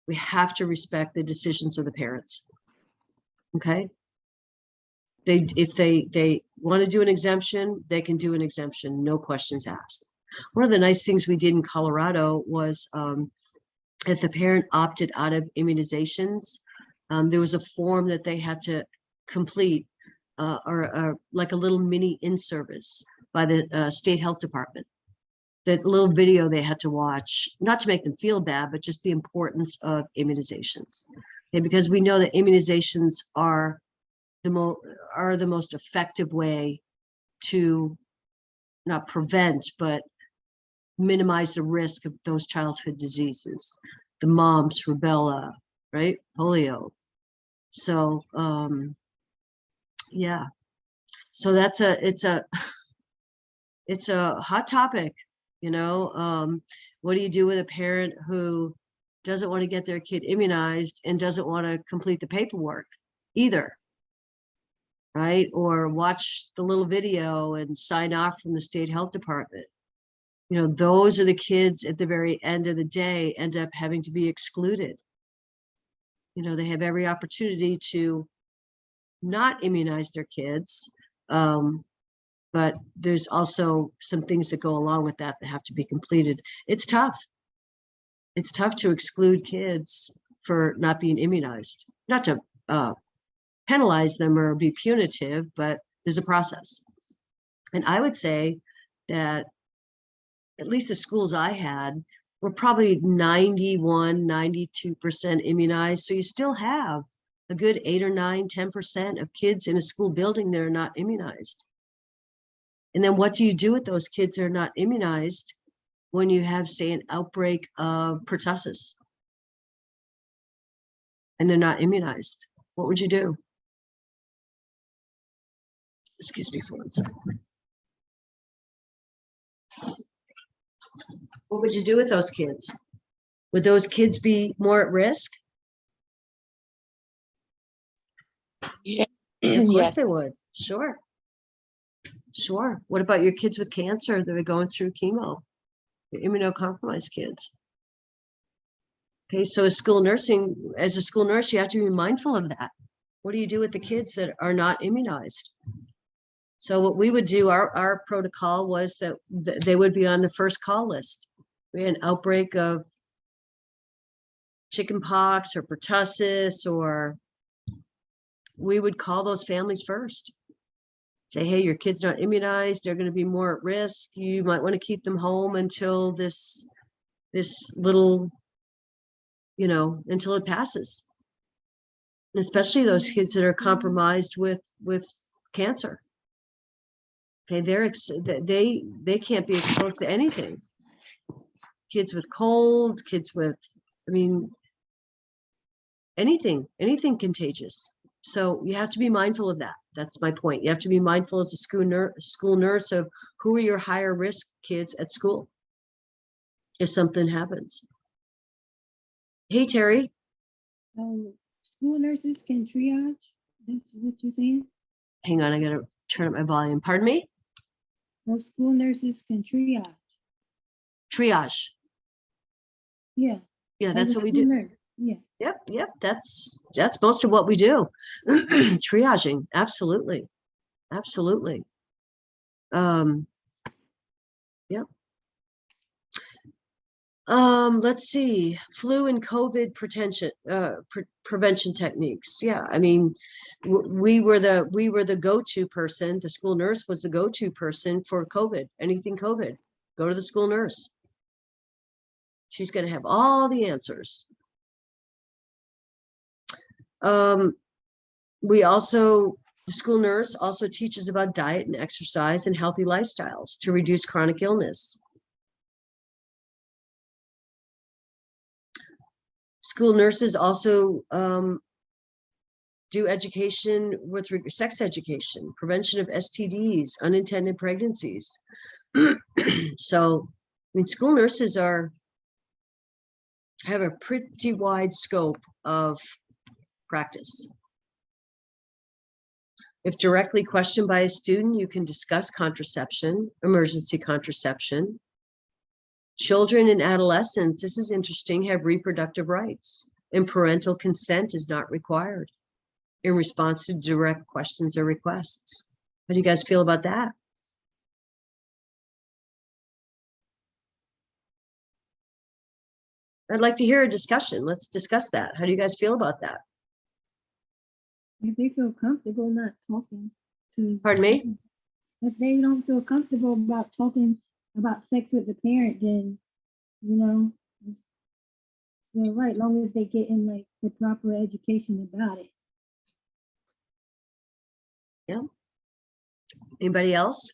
the decisions of the parents. Okay. If they want to do an exemption, they can do an exemption, no questions asked. One of the nice things we did in Colorado was, if the parent opted out of immunizations, there was a form that they had to complete, or like a little mini in-service by the state health department. That little video they had to watch, not to make them feel bad, but just the importance of immunizations. And because we know that immunizations are the most effective way to not prevent, but minimize the risk of those childhood diseases, the mumps, rubella, right? Polio. So, yeah. So it's a hot topic, you know. What do you do with a parent who doesn't want to get their kid immunized and doesn't want to complete the paperwork either? Right? Or watch the little video and sign off from the state health department. You know, those are the kids at the very end of the day end up having to be excluded. You know, they have every opportunity to not immunize their kids. But there's also some things that go along with that have to be completed. It's tough. It's tough to exclude kids for not being immunized, not to penalize them or be punitive, but there's a process. And I would say that at least the schools I had were probably 91, 92% immunized. So you still have a good 8 or 9, 10% of kids in a school building that are not immunized. And then what do you do with those kids that are not immunized when you have, say, an outbreak of pertussis and they're not immunized? What would you do? Excuse me for 1 second. What would you do with those kids? Would those kids be more at risk? Yeah. Of course Yes. they would. Sure. Sure. What about your kids with cancer that are going through chemo? Your immunocompromised kids. Okay, so as a school nurse, you have to be mindful of that. What do you do with the kids that are not immunized? So what we would do, our protocol was that they would be on the first call list. We had an outbreak of chickenpox or pertussis, or we would call those families first. Say, hey, your kid's not immunized. They're going to be more at risk. You might want to keep them home until this little, you know, until it passes. Especially those kids that are compromised with cancer. Okay, they can't be exposed to anything. Kids with colds, kids with, I mean, anything contagious. So you have to be mindful of that. That's my point. You have to be mindful as a school nurse of who are your higher risk kids at school if something happens. Hey, Terry. School nurses can triage. That's what you're saying? Hang on, I gotta turn up my volume. Pardon me? So school nurses can triage. Triage. Yeah. Yeah, as that's a what we school do. nurse. Yeah. Yep. That's most of what we do. Triaging, absolutely. Yep. Let's see, flu and COVID prevention techniques. Yeah, I mean, we were the go-to person. The school nurse was the go-to person for COVID, anything COVID. Go to the school nurse. She's going to have all the answers. We also, the school nurse also teaches about diet and exercise and healthy lifestyles to reduce chronic illness. School nurses also do education with sex education, prevention of STDs, unintended pregnancies. So, I mean, school nurses have a pretty wide scope of practice. If directly questioned by a student, you can discuss contraception, emergency contraception. Children and adolescents, this is interesting, have reproductive rights, and parental consent is not required in response to direct questions or requests. How do you guys feel about that? I'd like to hear a discussion. Let's discuss that. How do you guys feel about that? If they feel comfortable not talking to. Pardon me? If they don't feel comfortable about talking about sex with the parent, then, you know, they're right, long as they get in like the proper education about it. Yeah. Anybody else?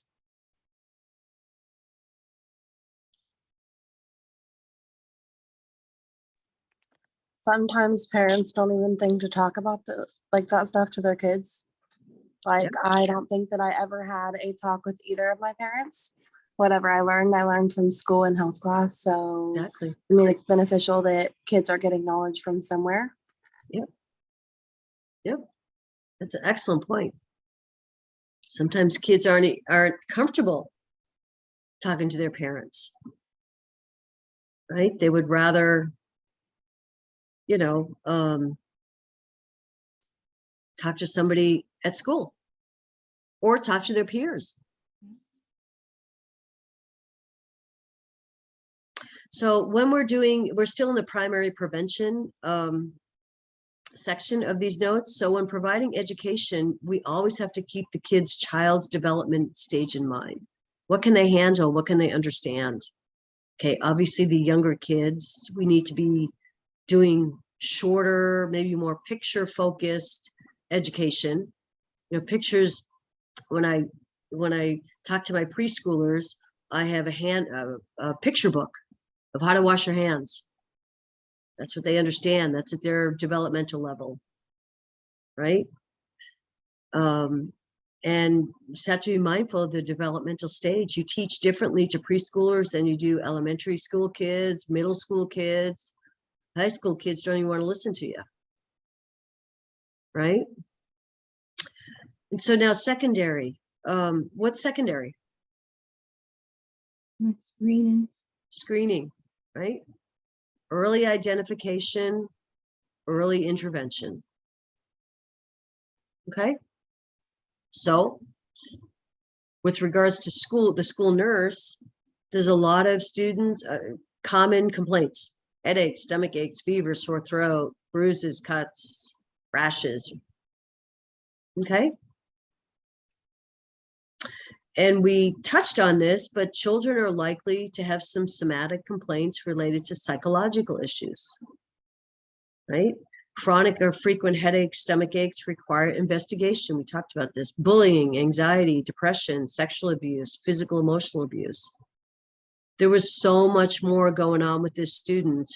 Sometimes parents don't even think to talk about that stuff to their kids. Like, I don't think that I ever had a talk with either of my parents. Whatever I learned from school and health class. So, Exactly. I mean, it's beneficial that kids are getting knowledge from somewhere. Yep. That's an excellent point. Sometimes kids aren't comfortable talking to their parents, right? They would rather, you know, talk to somebody at school or talk to their peers. So when we're still in the primary prevention section of these notes. So when providing education, we always have to keep the child's development stage in mind. What can they handle? What can they understand? Okay, obviously the younger kids, we need to be doing shorter, maybe more picture focused education. You know, pictures, when I talk to my preschoolers, I have a picture book of how to wash your hands. That's what they understand. That's at their developmental level, right? And you just have to be mindful of the developmental stage. You teach differently to preschoolers than you do elementary school kids, middle school kids. High school kids don't even want to listen to you, right? And so now secondary. What's secondary? Like screenings. Screening, right? Early identification, early intervention. Okay. So with regards to the school nurse, there's a lot of students, common complaints, headaches, stomach aches, fever, sore throat, bruises, cuts, rashes. Okay. And we touched on this, but children are likely to have some somatic complaints related to psychological issues, right? Chronic or frequent headaches, stomach aches require investigation. We talked about this. Bullying, anxiety, depression, sexual abuse, physical, emotional abuse. There was so much more going on with this student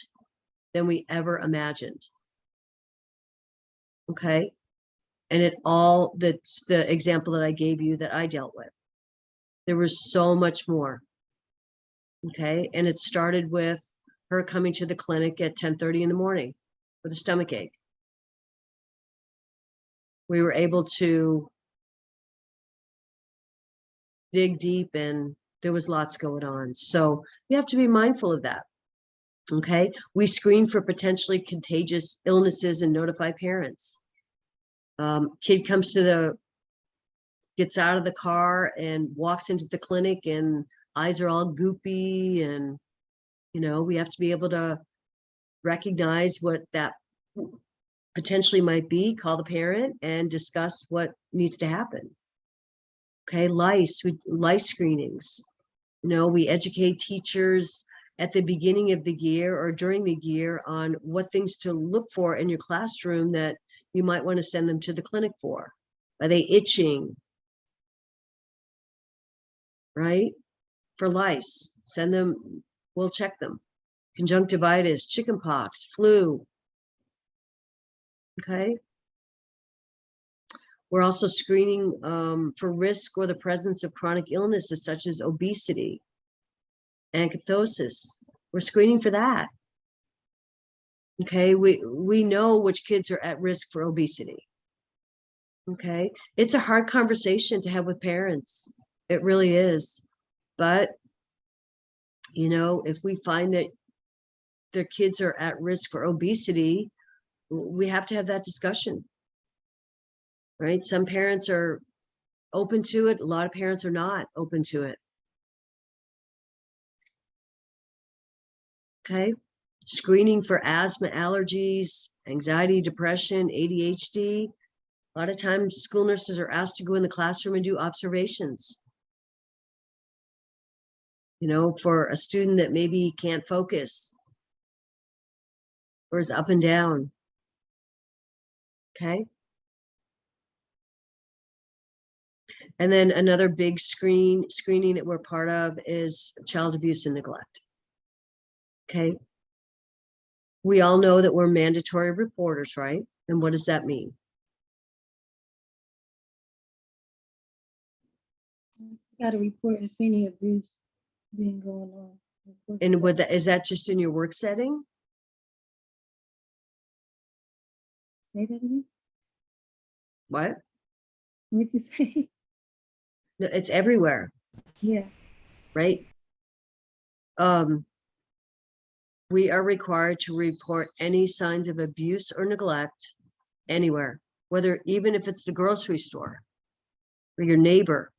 than we ever imagined. Okay. And that's the example that I gave you that I dealt with. There was so much more. Okay. And it started with her coming to the clinic at 10:30 in the morning with a stomach ache. We were able to dig deep and there was lots going on. So you have to be mindful of that. Okay. We screen for potentially contagious illnesses and notify parents. Kid gets out of the car and walks into the clinic and eyes are all goopy, and we have to be able to recognize what that potentially might be, call the parent and discuss what needs to happen. Okay, lice screenings. We educate teachers at the beginning of the year or during the year on what things to look for in your classroom that you might want to send them to the clinic for? Are they itching? Right? For lice, send them, we'll check them. Conjunctivitis, chickenpox, flu. Okay. We're also screening for risk or the presence of chronic illnesses such as obesity, acanthosis. We're screening for that. Okay, we know which kids are at risk for obesity. Okay, it's a hard conversation to have with parents. It really is. But, you know, if we find that their kids are at risk for obesity, we have to have that discussion. Right? Some parents are open to it. A lot of parents are not open to it. Okay. Screening for asthma, allergies, anxiety, depression, ADHD. A lot of times school nurses are asked to go in the classroom and do observations. You know, for a student that maybe can't focus or is up and down. Okay. And then another big screening that we're part of is child abuse and neglect. Okay. We all know that we're mandatory reporters, right? And what does that mean? Got to report if any abuse being going on. Report And to with that, is that just in your work setting? Say that again? What? What'd you say? No, it's everywhere, Yeah. right? We are required to report any signs of abuse or neglect anywhere, whether even if it's the grocery store or your neighbor.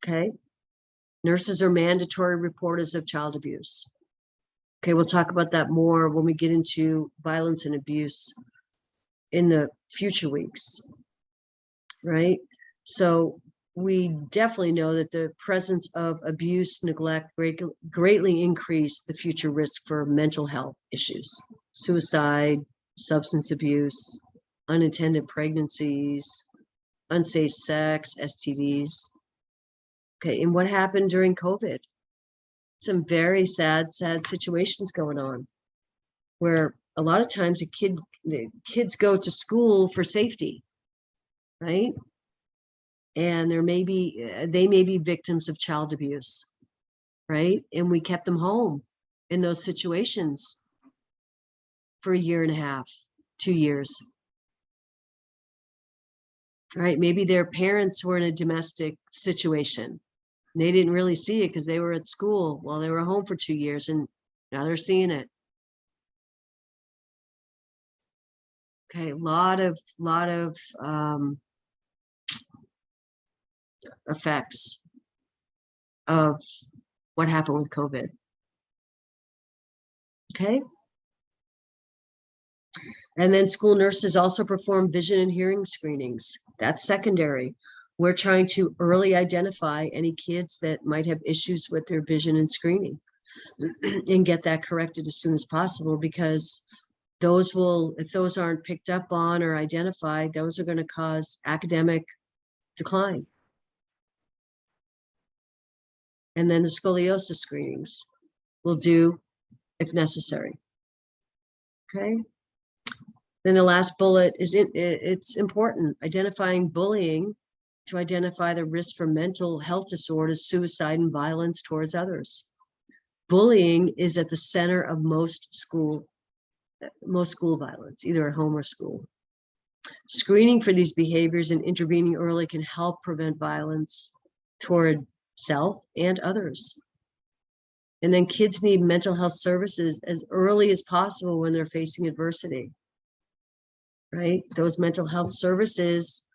Okay. Nurses are mandatory reporters of child abuse. Okay, we'll talk about that more when we get into violence and abuse in the future weeks, right? So we definitely know that the presence of abuse, neglect greatly increase the future risk for mental health issues, suicide, substance abuse, unintended pregnancies, unsafe sex, STDs. Okay, and what happened during COVID? Some very sad situations going on where a lot of times the kids go to school for safety, right? And they may be victims of child abuse, right? And we kept them home in those situations for 1.5 years, 2 years. Right? Maybe their parents were in a domestic situation. And they didn't really see it because they were at school while they were home for 2 years, and now they're seeing it. Okay, a lot of effects of what happened with COVID. Okay. And then school nurses also perform vision and hearing screenings. That's secondary. We're trying to early identify any kids that might have issues with their vision and screening and get that corrected as soon as possible, because if those aren't picked up on or identified, those are going to cause academic decline. And then the scoliosis screenings will do if necessary. Okay. Then the last bullet is it's important, identifying bullying to identify the risk for mental health disorders, suicide, and violence towards others. Bullying is at the center of most school violence, either at home or school. Screening for these behaviors and intervening early can help prevent violence toward self and others. And then kids need mental health services as early as possible when they're facing adversity, right? Those mental health services,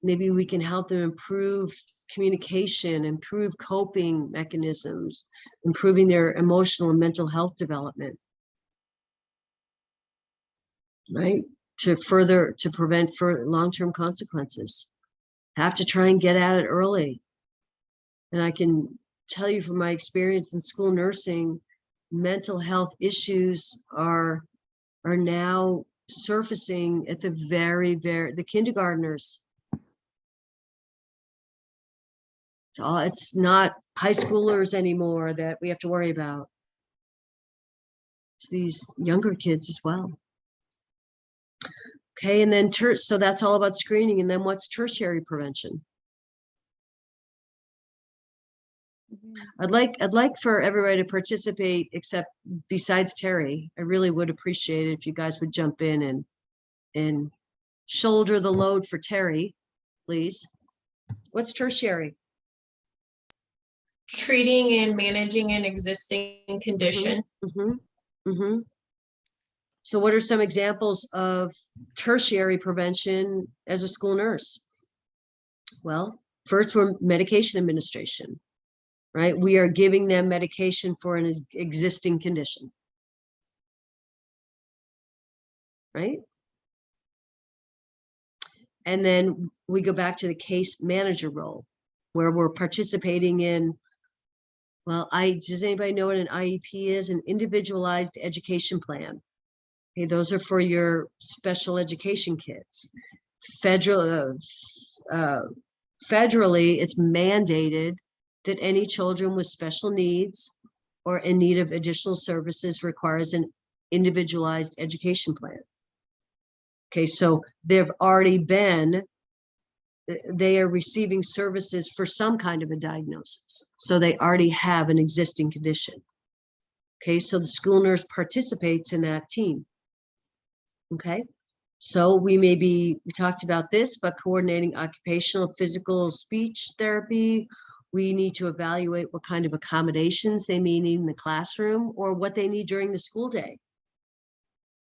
maybe we can help them improve communication, improve coping mechanisms, improving their emotional and mental health development, right? To prevent long-term consequences. Have to try and get at it early. And I can tell you from my experience in school nursing, mental health issues are now surfacing at the the kindergartners. It's not high schoolers anymore that we have to worry about. It's these younger kids as well. Okay, and then so that's all about screening. And then what's tertiary prevention? I'd like for everybody to participate, except besides Terry. I really would appreciate it if you guys would jump in and shoulder the load for Terry, please. What's tertiary? Treating and managing an existing condition. So what are some examples of tertiary prevention as a school nurse? Well, first, we're medication administration, right? We are giving them medication for an existing condition, right? And then we go back to the case manager role, where we're participating in, well, does anybody know what an IEP is? An individualized education plan. Okay, those are for your special education kids. Federally, it's mandated that any children with special needs or in need of additional services requires an individualized education plan. Okay, so they are receiving services for some kind of a diagnosis. So they already have an existing condition. Okay, so the school nurse participates in that team. Okay, so we talked about this, but coordinating occupational, physical, speech therapy. We need to evaluate what kind of accommodations they may need in the classroom or what they need during the school day.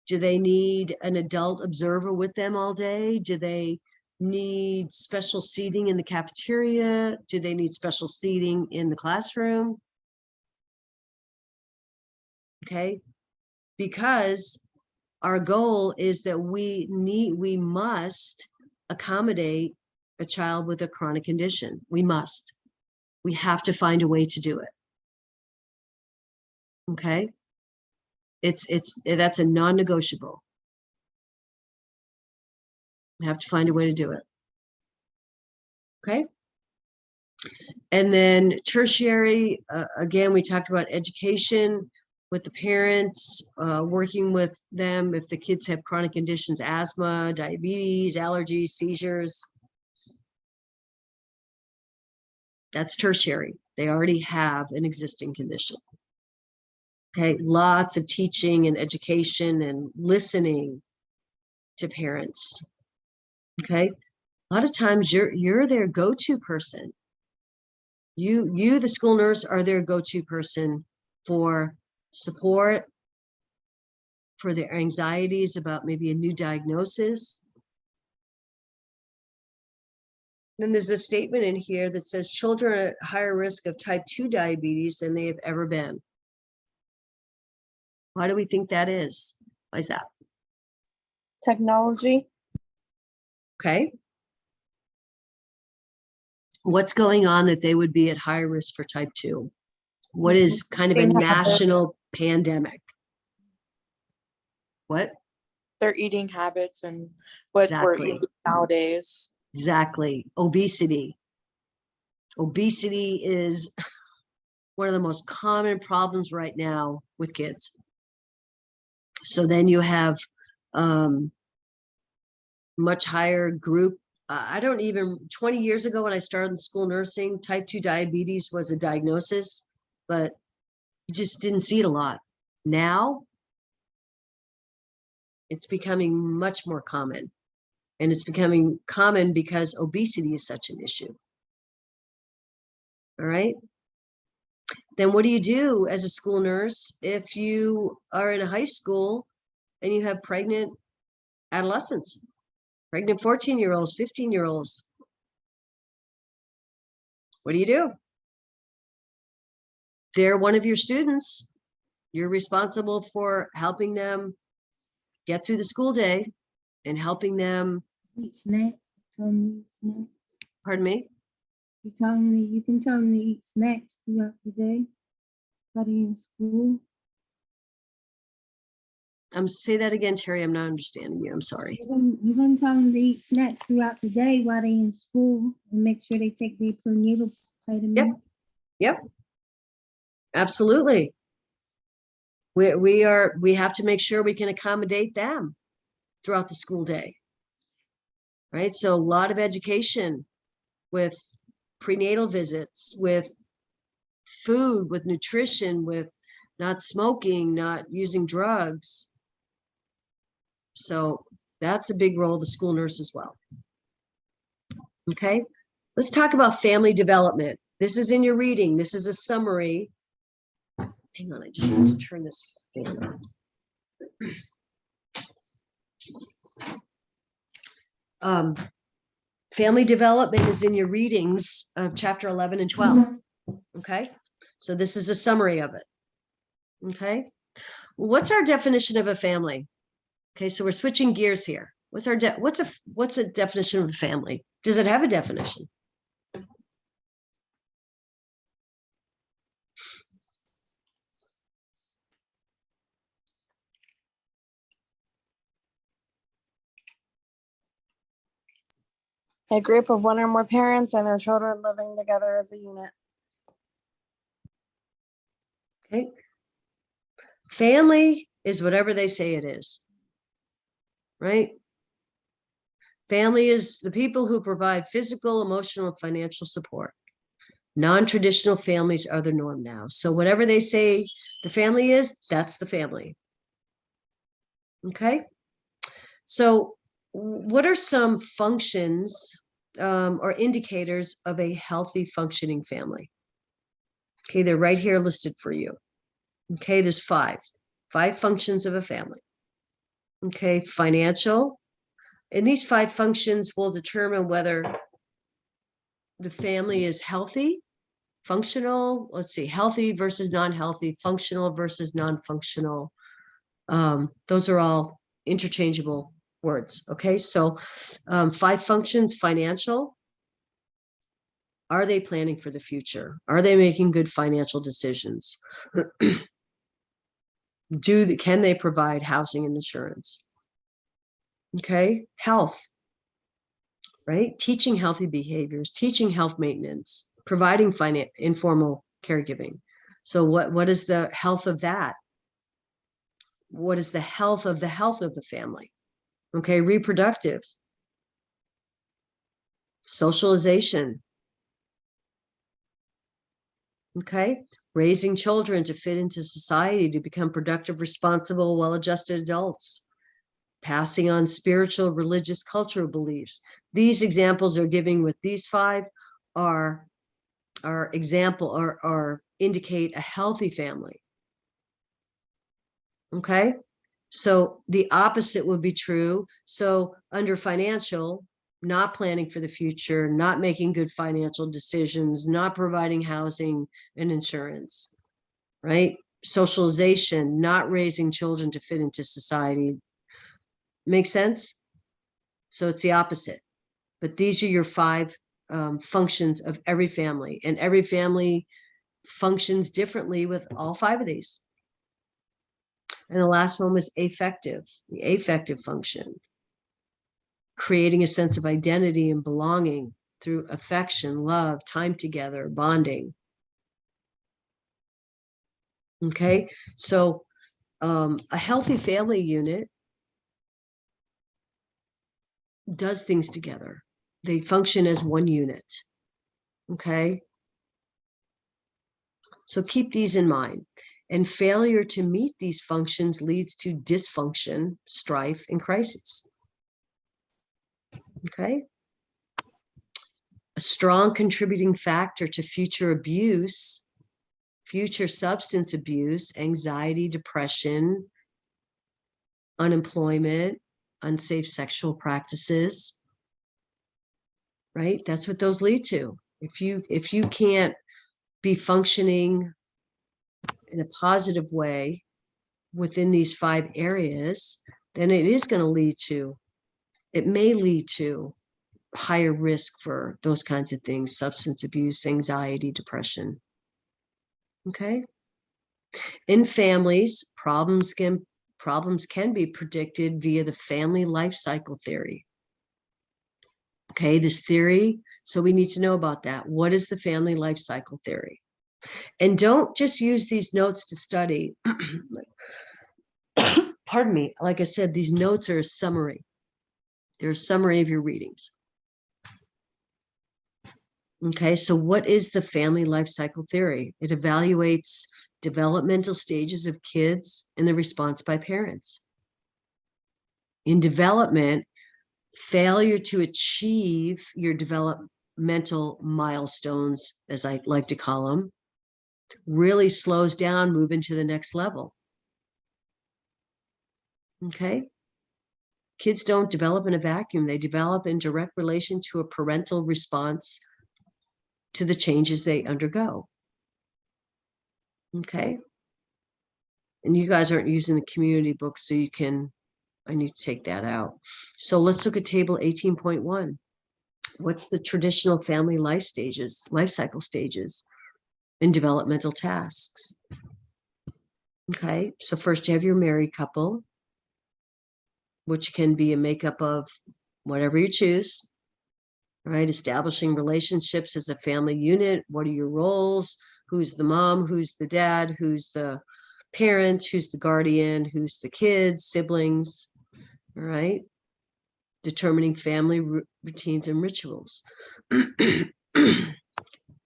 Do they need an adult observer with them all day? Do they need special seating in the cafeteria? Do they need special seating in the classroom? Okay, because our goal is that we must accommodate a child with a chronic condition. We have to find a way to do it. Okay, that's a non-negotiable. We have to find a way to do it. Okay, and then tertiary, again, we talked about education with the parents, working with them if the kids have chronic conditions, asthma, diabetes, allergies, seizures. That's tertiary. They already have an existing condition. Okay, lots of teaching and education and listening to parents. Okay, a lot of times you're their go-to person. You, the school nurse, are their go-to person for support, for their anxieties about maybe a new diagnosis. Then there's a statement in here that says children are at higher risk of type 2 diabetes than they have ever been. Why do we think that is? Why is that? Technology. Okay. What's going on that they would be at higher risk for type 2? What is kind of a national pandemic? What? Their eating habits and what we're Exactly. eating nowadays. Exactly. Obesity. Obesity is one of the most common problems right now with kids. So then you have much higher group. 20 years ago when I started in school nursing, type 2 diabetes was a diagnosis, but you just didn't see it a lot. Now, it's becoming much more common. And it's becoming common because obesity is such an issue. All right. Then what do you do as a school nurse if you are in a high school and you have pregnant adolescents, pregnant 14-year-olds, 15-year-olds? What do? They're one of your students. You're responsible for helping them get through the school day and helping them. Eat snacks. Tell them to eat snacks. Pardon me? You can tell them to eat snacks throughout the day. Study in school. Say that again, Terry. I'm not understanding you. I'm sorry. You're gonna tell them to eat snacks throughout the day while they in school and make sure they take their prenatal vitamin. Yep. Absolutely. We have to make sure we can accommodate them throughout the school day. Right. So a lot of education with prenatal visits, with food, with nutrition, with not smoking, not using drugs. So that's a big role of the school nurse as well. Okay, let's talk about family development. This is in your reading. This is a summary. Hang on, I just need to turn this fan on. Family development is in your readings of chapter 11 and 12. Okay, so this is a summary of it. Okay, what's our definition of a family? Okay, so we're switching gears here. What's a definition of a family? Does it have a definition? A group of one or more parents and their children living together as a unit. Okay. Family is whatever they say it is, right? Family is the people who provide physical, emotional, and financial support. Non-traditional families are the norm now. So whatever they say the family is, that's the family. Okay. So what are some functions or indicators of a healthy functioning family? Okay, they're right here listed for you. Okay, there's five functions of a family. Okay, financial. And these five functions will determine whether the family is healthy, functional, let's see, healthy versus non-healthy, functional versus non-functional. Those are all interchangeable words. Okay, so five functions: financial. Are they planning for the future? Are they making good financial decisions? Can they provide housing and insurance? Okay, health, right? Teaching healthy behaviors, teaching health maintenance, providing informal caregiving. So what is the health of that? What is the health of the family? Okay, reproductive, socialization. Okay, raising children to fit into society, to become productive, responsible, well-adjusted adults. Passing on spiritual, religious, cultural beliefs. These examples are giving with these five are indicate a healthy family. Okay, so the opposite would be true. So under financial, not planning for the future, not making good financial decisions, not providing housing and insurance, right? Socialization, not raising children to fit into society. Make sense? So it's the opposite. But these are your five functions of every family, and every family functions differently with all five of these. And the last one was affective, the affective function. Creating a sense of identity and belonging through affection, love, time together, bonding. Okay, so a healthy family unit does things together. They function as one unit. Okay, so keep these in mind. And failure to meet these functions leads to dysfunction, strife, and crisis. Okay. A strong contributing factor to future abuse, future substance abuse, anxiety, depression, unemployment, unsafe sexual practices, right? That's what those lead to. If you can't be functioning in a positive way within these five areas, then it may lead to higher risk for those kinds of things: substance abuse, anxiety, depression. Okay. In families, problems can problems can be predicted via the family life cycle theory. Okay, this theory, so we need to know about that. What is the family life cycle theory? And don't just use these notes to study. Pardon me, like I said, these notes are a summary. They're a summary of your readings. Okay, so what is the family life cycle theory? It evaluates developmental stages of kids and the response by parents. In development, failure to achieve your developmental milestones, as I like to call them, really slows down moving to the next level. Okay? Kids don't develop in a vacuum. They develop in direct relation to a parental response to the changes they undergo. Okay? And you guys aren't using the community book, so you can, I need to take that out. So let's look at table 18.1. What's the traditional family life cycle stages in developmental tasks? Okay, so first you have your married couple, which can be a makeup of whatever you choose, right? Establishing relationships as a family unit. What are your roles? Who's the mom? Who's the dad? Who's the parent? Who's the guardian? Who's the kids, siblings, all right? Determining family routines and rituals.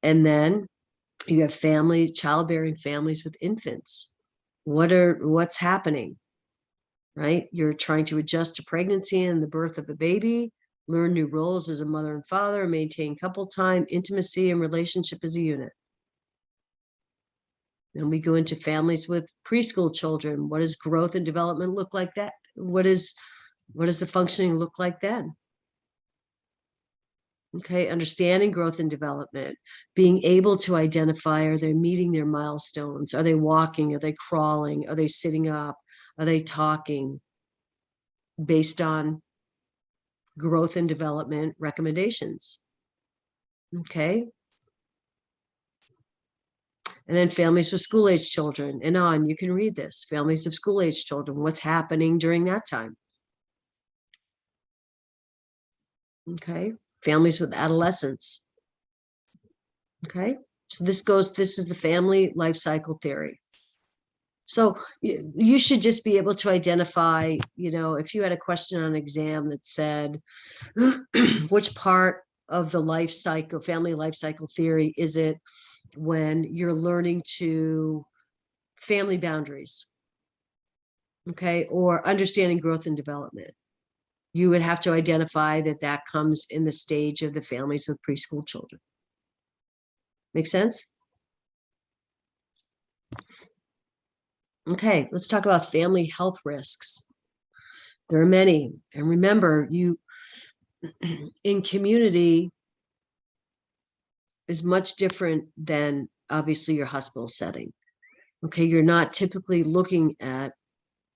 And then you have childbearing families with infants. What's happening, right? You're trying to adjust to pregnancy and the birth of a baby, learn new roles as a mother and father, maintain couple time, intimacy, and relationship as a unit. Then we go into families with preschool children. What does growth and development look like that? What does the functioning look like then? Okay, understanding growth and development, being able to identify, are they meeting their milestones? Are they walking? Are they crawling? Are they sitting up? Are they talking? Based on growth and development recommendations. Okay. And then families with school-age children and on, you can read this. Families of school-age children, what's happening during that time? Okay. Families with adolescents. Okay. So this is the family life cycle theory. So you should just be able to identify, if you had a question on an exam that said, which part of the family life cycle theory is it when you're learning to family boundaries, okay, or understanding growth and development? You would have to identify that comes in the stage of the families with preschool children. Make sense? Okay, let's talk about family health risks. There are many. And remember, in community is much different than obviously your hospital setting. Okay, you're not typically looking at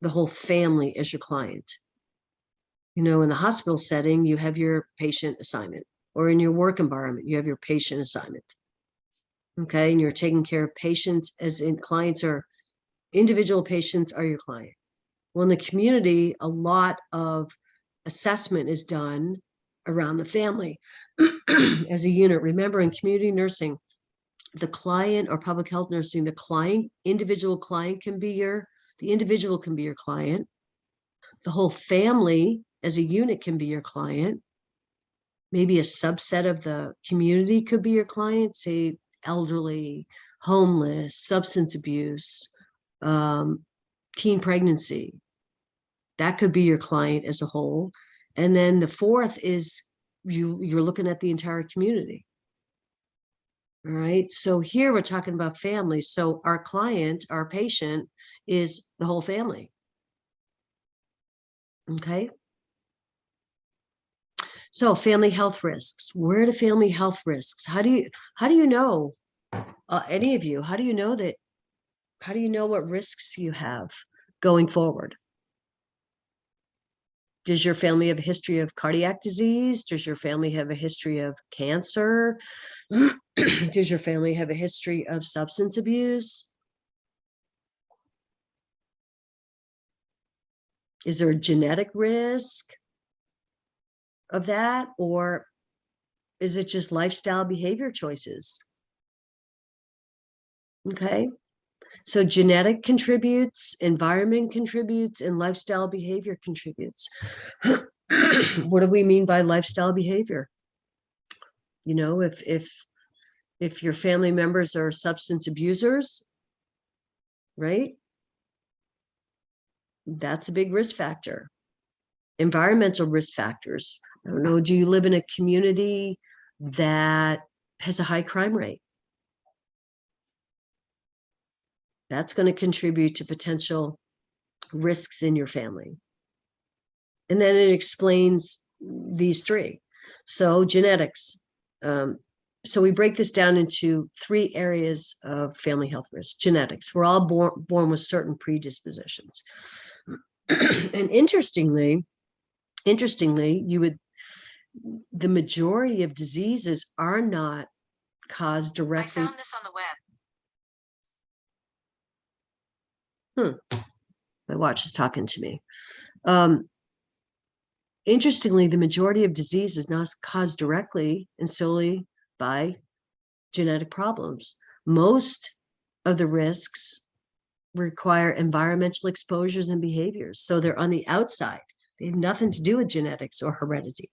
the whole family as your client. In the hospital setting, you have your patient assignment, or in your work environment, you have your patient assignment. Okay, and you're taking care of patients as in individual patients are your client. Well, in the community, a lot of assessment is done around the family as a unit. Remember, in community nursing, the client, or public health nursing, the individual can be your client. The whole family as a unit can be your client. Maybe a subset of the community could be your client, say elderly, homeless, substance abuse, teen pregnancy. That could be your client as a whole. And then the fourth is you're looking at the entire community. All right. So here we're talking about families. So our client, our patient, is the whole family. Okay. So family health risks. Where are the family health risks? How do you know, any of you, how do you know what risks you have going forward? Does your family have a history of cardiac disease? Does your family have a history of cancer? Does your family have a history of substance abuse? Is there a genetic risk of that, or is it just lifestyle behavior choices? Okay, so genetic contributes, environment contributes, and lifestyle behavior contributes. What do we mean by lifestyle behavior? You know, if your family members are substance abusers, right? That's a big risk factor. Environmental risk factors. I don't know, do you live in a community that has a high crime rate? That's going to contribute to potential risks in your family. And then it explains these three. So genetics. So we break this down into 3 areas of family health risk. Genetics. We're all born with certain predispositions. And interestingly, the majority of diseases are not caused directly. I found this on the web. My watch is talking to me. Interestingly, the majority of disease is not caused directly and solely by genetic problems. Most of the risks require environmental exposures and behaviors. So they're on the outside. They have nothing to do with genetics or heredity.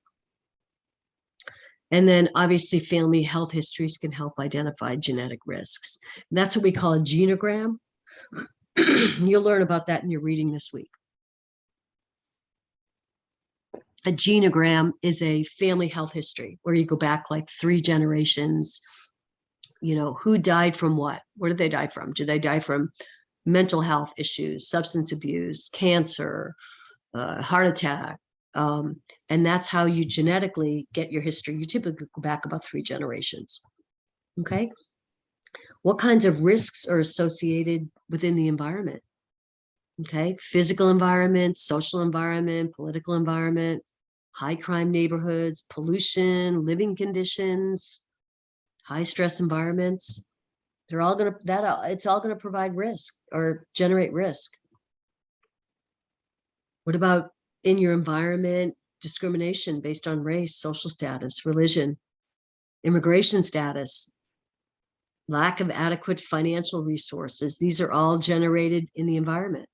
And then obviously family health histories can help identify genetic risks. And that's what we call a genogram. You'll learn about that in your reading this week. A genogram is a family health history where you go back like 3 generations. You know, who died from what? Where did they die from? Did they die from mental health issues, substance abuse, cancer, heart attack? And that's how you genetically get your history. You typically go back about 3 generations. Okay. What kinds of risks are associated within the environment? Okay. Physical environment, social environment, political environment, high crime neighborhoods, pollution, living conditions, high stress environments. They're all going to, it's all going to provide risk or generate risk. What about in your environment, discrimination based on race, social status, religion, immigration status, lack of adequate financial resources? These are all generated in the environment.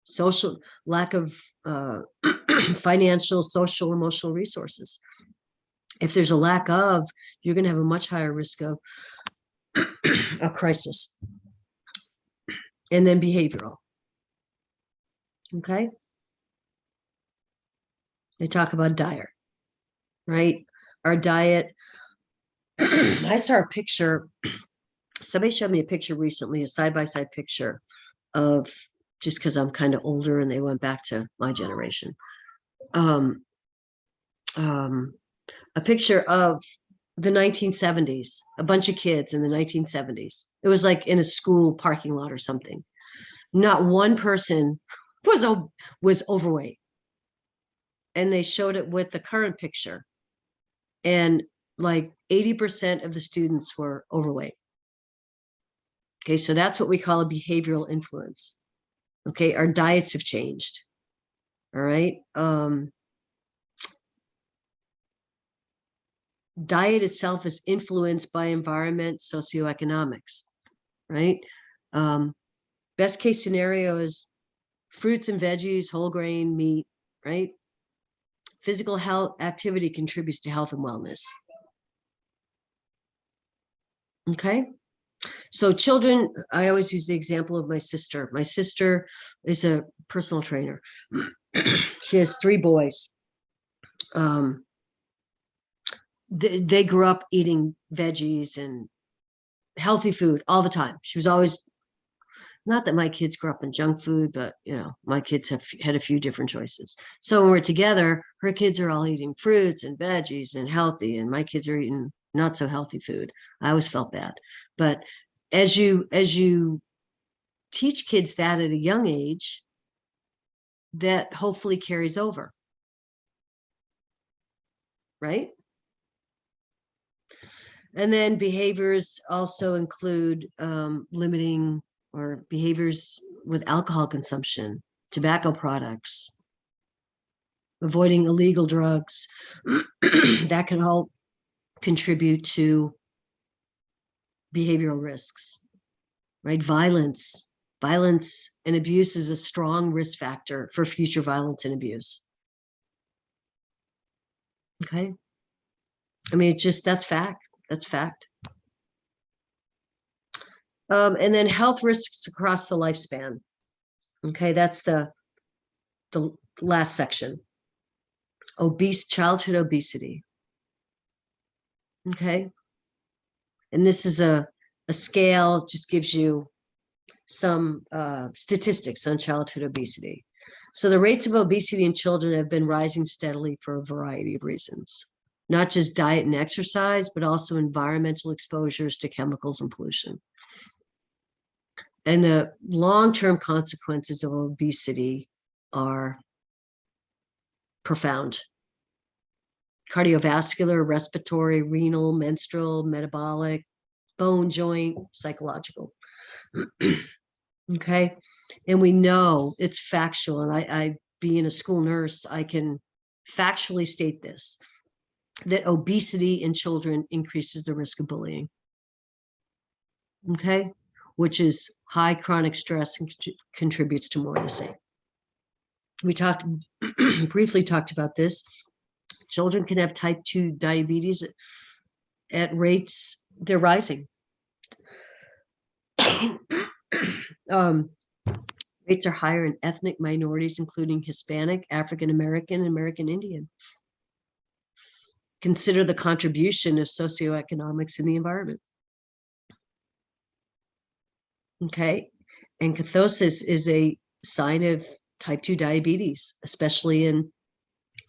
Social, lack of financial, social, emotional resources. If there's a lack of, you're going to have a much higher risk of a crisis. And then behavioral. Okay. They talk about diet, right? Our diet. I saw a picture. Somebody showed me a picture recently, a side-by-side picture of, just because I'm kind of older and they went back to my generation. A picture of the 1970s, a bunch of kids in the 1970s. It was like in a school parking lot or something. Not one person was overweight. And they showed it with the current picture. And like 80% of the students were overweight. Okay, so that's what we call a behavioral influence. Okay, our diets have changed. All right. Diet itself is influenced by environment, socioeconomics, right? Best case scenario is fruits and veggies, whole grain, meat, right? Physical health activity contributes to health and wellness. Okay. So children, I always use the example of my sister. My sister is a personal trainer. She has 3 boys. They grew up eating veggies and healthy food all the time. She was always, not that my kids grew up in junk food, but you know, my kids have had a few different choices. So when we're together, her kids are all eating fruits and veggies and healthy, and my kids are eating not so healthy food. I always felt bad. But as you teach kids that at a young age, that hopefully carries over. Right? And then behaviors also include limiting or behaviors with alcohol consumption, tobacco products, avoiding illegal drugs, that can all contribute to behavioral risks, right? Violence and abuse is a strong risk factor for future violence and abuse. Okay. I mean, that's fact. That's fact. And then health risks across the lifespan. Okay, that's the last section. Childhood obesity. Okay. And this is a scale, just gives you some statistics on childhood obesity. So the rates of obesity in children have been rising steadily for a variety of reasons, not just diet and exercise, but also environmental exposures to chemicals and pollution. And the long-term consequences of obesity are profound. Cardiovascular, respiratory, renal, menstrual, metabolic, bone, joint, psychological. Okay. And we know it's factual. And I being a school nurse, I can factually state this, that obesity in children increases the risk of bullying. Okay. Which is high chronic stress and contributes to more of the same. We briefly talked about this. Children can have type 2 diabetes at rates, they're rising. Rates are higher in ethnic minorities, including Hispanic, African American, and American Indian. Consider the contribution of socioeconomics in the environment. Okay, and ketosis is a sign of type 2 diabetes, especially in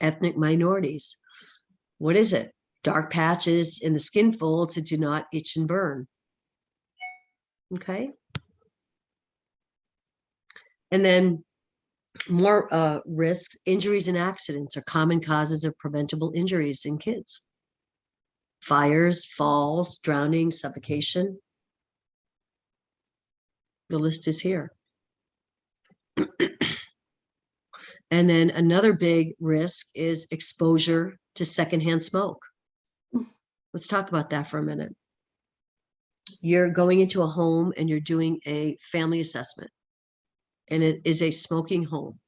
ethnic minorities. What is it? Dark patches in the skin folds that do not itch and burn. Okay. And then more risks, injuries and accidents are common causes of preventable injuries in kids. Fires, falls, drowning, suffocation. The list is here. And then another big risk is exposure to secondhand smoke. Let's talk about that for a minute. You're going into a home and you're doing a family assessment, and it is a smoking home.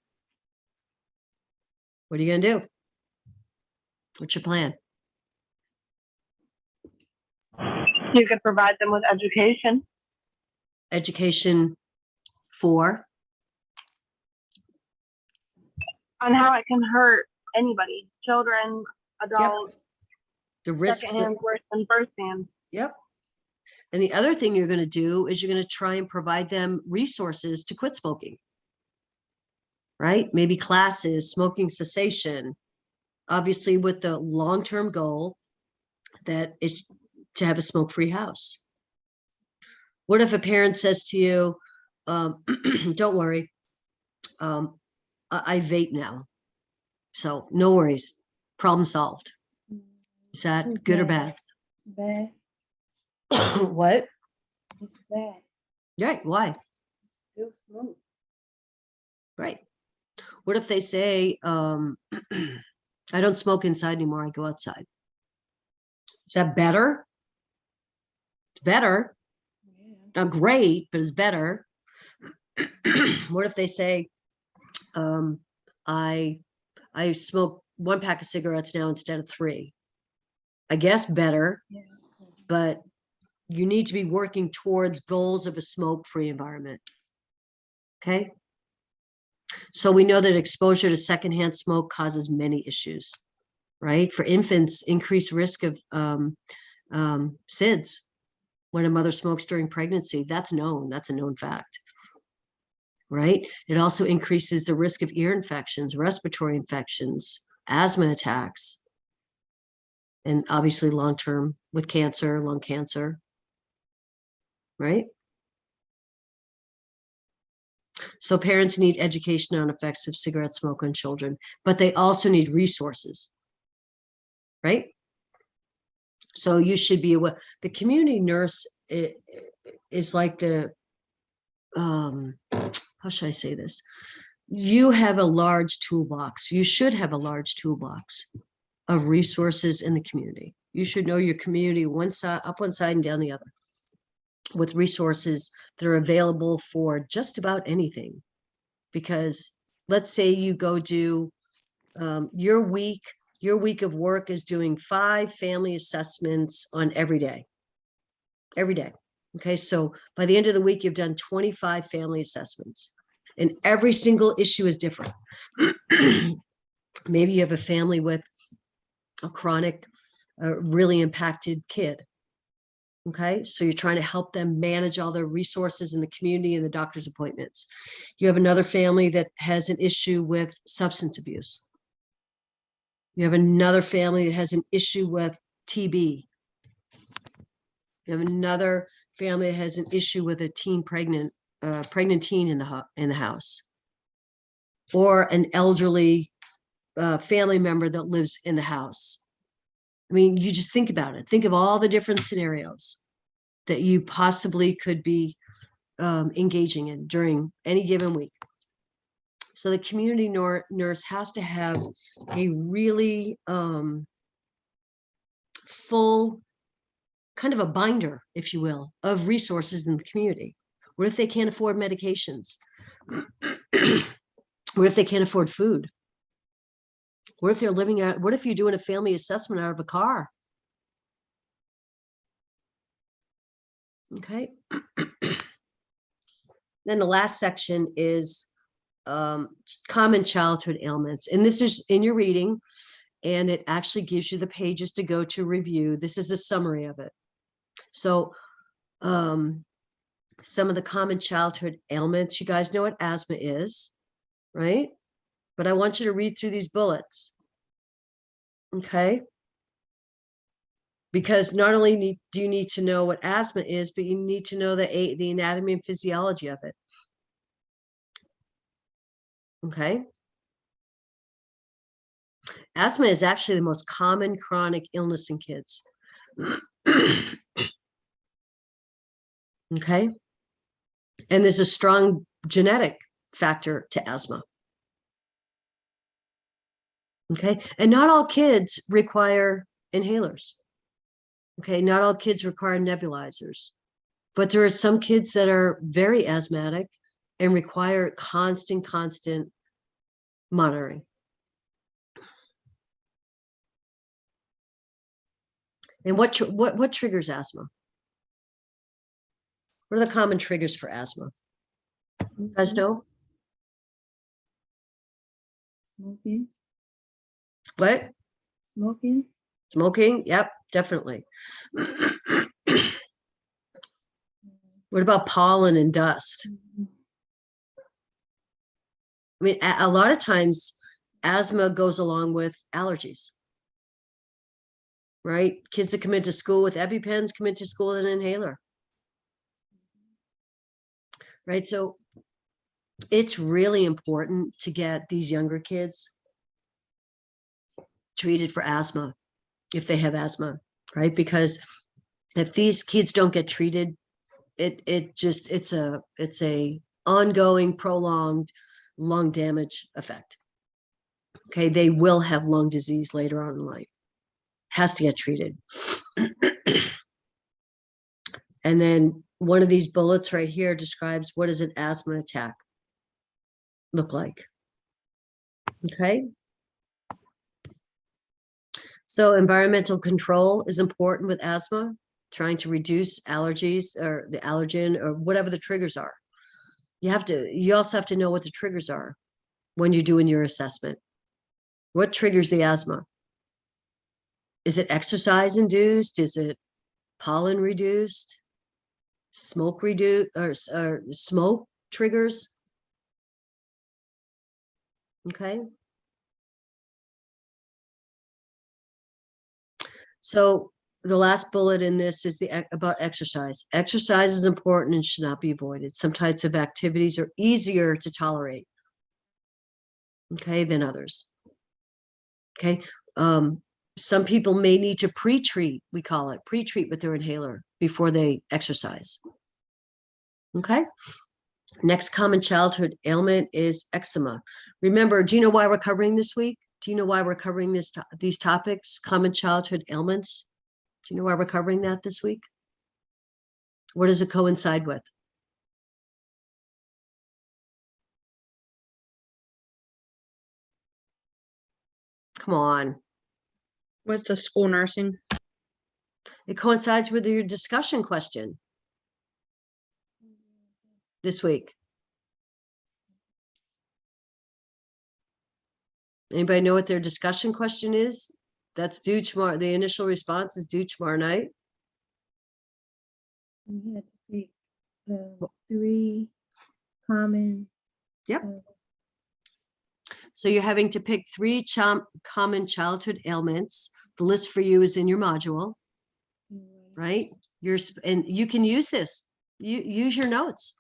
What are you going to do? What's your plan? You could provide them with education. Education for? On how it can hurt anybody, children, adults. Yep. The risks. Secondhand worse than firsthand. Yep. And the other thing you're going to do is you're going to try and provide them resources to quit smoking. Right? Maybe classes, smoking cessation, obviously with the long-term goal that is to have a smoke-free house. What if a parent says to you, don't worry, I vape now, so no worries, problem solved. Is that good or bad? Bad. What? It's bad. Right, why? Still smoke. Right. What if they say, I don't smoke inside anymore, I go outside? Is that better? It's better. Yeah. Not great, but it's better. What if they say, I smoke 1 pack of cigarettes now instead of 3? I guess better, Yeah. but you need to be working towards goals of a smoke-free environment. Okay. So we know that exposure to secondhand smoke causes many issues, right? For infants, increased risk of SIDS when a mother smokes during pregnancy. That's known. That's a known fact, right? It also increases the risk of ear infections, respiratory infections, asthma attacks, and obviously long-term with cancer, lung cancer, right? So parents need education on effects of cigarette smoke on children, but they also need resources, right? So you should be aware. The community nurse is like the, how should I say this? you have a large toolbox. You should have a large toolbox of resources in the community. You should know your community one side, up one side and down the other, with resources that are available for just about anything. Because let's say you go do your week of work is doing 5 family assessments on every day. Okay, so by the end of the week, you've done 25 family assessments, and every single issue is different. Maybe you have a family with a chronic, really impacted kid. Okay, so you're trying to help them manage all their resources in the community and the doctor's appointments. You have another family that has an issue with substance abuse. You have another family that has an issue with TB. You have another family that has an issue with a pregnant teen in the house, or an elderly family member that lives in the house. I mean, you just think about it. Think of all the different scenarios that you possibly could be engaging in during any given week. So the community nurse has to have a really full kind of a binder, if you will, of resources in the community. What if they can't afford medications? What if they can't afford food? What if they're living out, what if you're doing a family assessment out of a car? Okay. Then the last section is common childhood ailments. And this is in your reading, and it actually gives you the pages to go to review. This is a summary of it. So some of the common childhood ailments, you guys know what asthma is, right? But I want you to read through these bullets. Okay. Because not only do you need to know what asthma is, but you need to know the anatomy and physiology of it. Okay. Asthma is actually the most common chronic illness in kids. Okay. And there's a strong genetic factor to asthma. Okay. And not all kids require inhalers. Okay. Not all kids require nebulizers, but there are some kids that are very asthmatic and require constant monitoring. And what triggers asthma? What are the common triggers for asthma? You guys know? Smoking. What? Smoking. Smoking? Yep, definitely. What about pollen and dust? I mean, a lot of times asthma goes along with allergies, right? Kids that come into school with EpiPens come into school with an inhaler, right? So it's really important to get these younger kids treated for asthma if they have asthma, right? Because if these kids don't get treated, it's a ongoing, prolonged lung damage effect. Okay, they will have lung disease later on in life. Has to get treated. And then one of these bullets right here describes what does an asthma attack look like. Okay. So environmental control is important with asthma, trying to reduce allergies or the allergen or whatever the triggers are. You also have to know what the triggers are when you're doing your assessment. What triggers the asthma? Is it exercise induced? Is it pollen reduced? Smoke reduced or smoke triggers? Okay. So the last bullet in this is about exercise. Exercise is important and should not be avoided. Some types of activities are easier to tolerate, okay, than others. Okay. Some people may need to pre-treat, we call it pre-treat with their inhaler before they exercise. Okay. Next common childhood ailment is eczema. Remember, do you know why we're covering this week? Do you know why we're covering these topics, common childhood ailments? Do you know why we're covering that this week? What does it coincide with? Come on. With the school nursing. It coincides with your discussion question this week. Anybody know what their discussion question is? That's due tomorrow. The initial response is due tomorrow night. We had to pick 3 common. Yep. So you're having to pick 3 common childhood ailments. The list for you is in your module, right? And you can use this. You use your notes,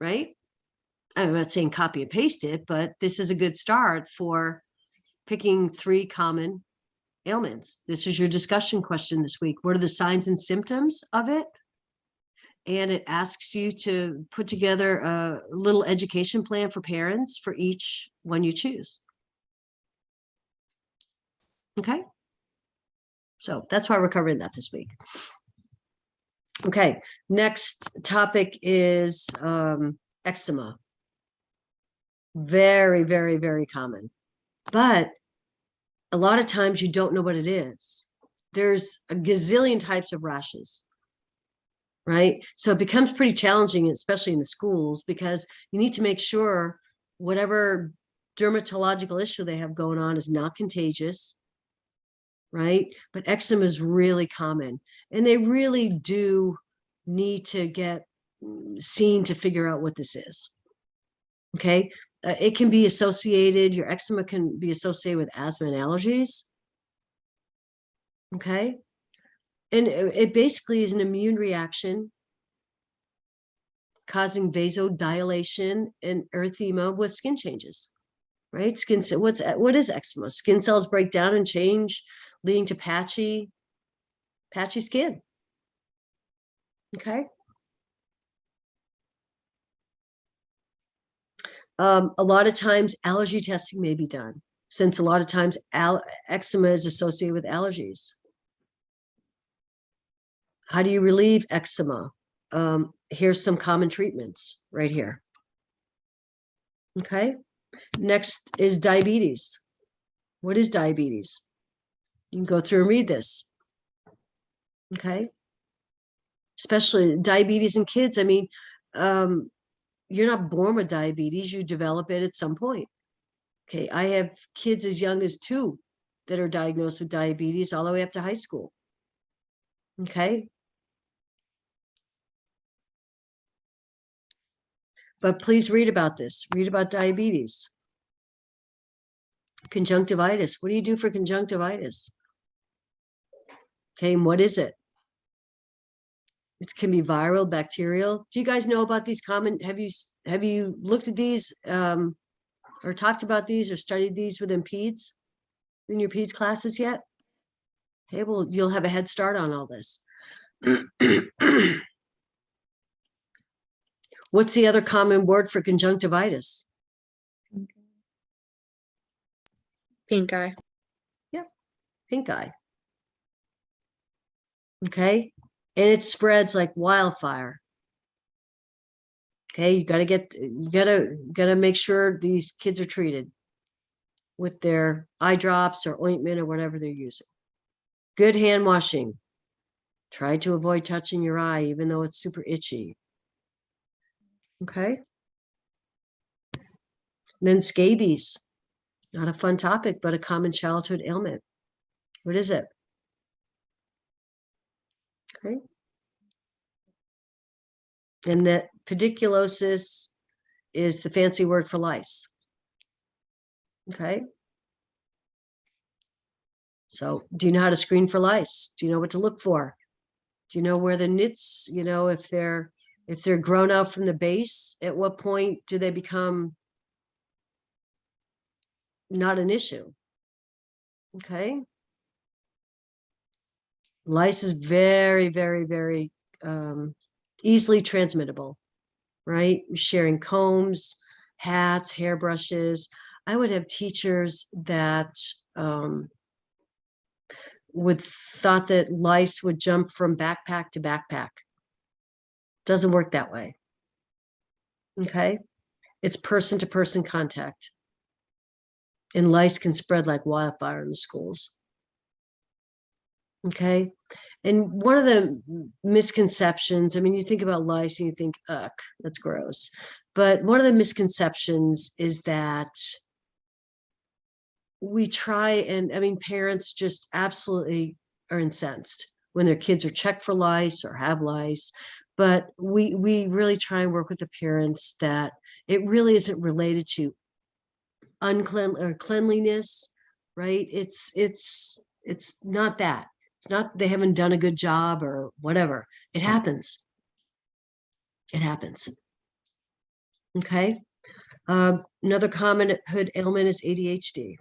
right? I'm not saying copy and paste it, but this is a good start for picking 3 common ailments. This is your discussion question this week. What are the signs and symptoms of it? And it asks you to put together a little education plan for parents for each one you choose. Okay. So that's why we're covering that this week. Okay. Next topic is eczema. Very, very, very common. But a lot of times you don't know what it is. There's a gazillion types of rashes. Right? So it becomes pretty challenging, especially in the schools, because you need to make sure whatever dermatological issue they have going on is not contagious, right? But eczema is really common, and they really do need to get seen to figure out what this is. Okay? It can be associated, your eczema can be associated with asthma and allergies. Okay? And it basically is an immune reaction causing vasodilation and erythema with skin changes, right? What is eczema? Skin cells break down and change, leading to patchy skin. Okay. A lot of times allergy testing may be done, since a lot of times eczema is associated with allergies. How do you relieve eczema? Here's some common treatments right here. Okay. Next is diabetes. What is diabetes? You can go through and read this. Okay. Especially diabetes in kids. I mean, you're not born with diabetes. You develop it at some point. Okay. I have kids as young as 2 that are diagnosed with diabetes all the way up to high school. Okay. But please read about this. Read about diabetes. Conjunctivitis. What do you do for conjunctivitis? Okay, and what is it? It can be viral, bacterial. Do you guys know about these common? Have you looked at these or talked about these or studied these within peds in your peds classes yet? Okay, well, you'll have a head start on all this. What's the other common word for conjunctivitis? Pink eye. Yeah, pink eye. Okay, and it spreads like wildfire. Okay, you gotta make sure these kids are treated with their eye drops or ointment or whatever they're using. Good hand washing. Try to avoid touching your eye, even though it's super itchy. Okay. And then scabies. Not a fun topic, but a common childhood ailment. What is it? Okay. And that pediculosis is the fancy word for lice. Okay. So do you know how to screen for lice? Do you know what to look for? Do you know where the nits, if they're grown out from the base, at what point do they become not an issue? Okay. Lice is very, very, very easily transmittable. right? Sharing combs, hats, hairbrushes. I would have teachers that would thought that lice would jump from backpack to backpack. Doesn't work that way. Okay. It's person to person contact. And lice can spread like wildfire in the schools. Okay. And one of the misconceptions, I mean, you think about lice and you think, ugh, that's gross. But one of the misconceptions is that we try and, I mean, parents just absolutely are incensed when their kids are checked for lice or have lice. But we really try and work with the parents that it really isn't related to cleanliness, right? It's not that. It's not they haven't done a good job or whatever. It happens. It happens. Okay. Another common hood ailment is ADHD.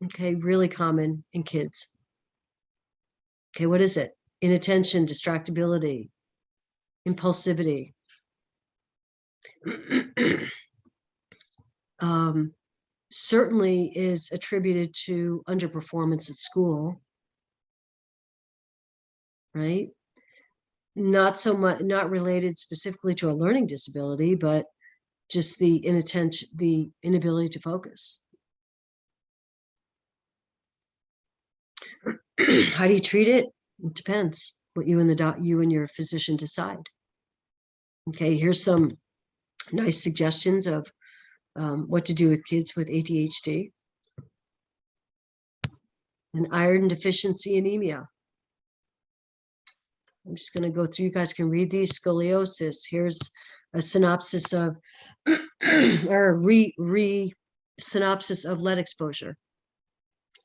Okay, really common in kids. Okay, what is it? Inattention, distractibility, impulsivity. Certainly is attributed to underperformance at school, right? Not so much, not related specifically to a learning disability, but just the inattention, the inability to focus. How do you treat it? It depends what you and your physician decide. Okay, here's some nice suggestions of what to do with kids with ADHD. And iron deficiency anemia. I'm just going to go through, you guys can read these. Scoliosis. Here's a synopsis of, or synopsis of lead exposure,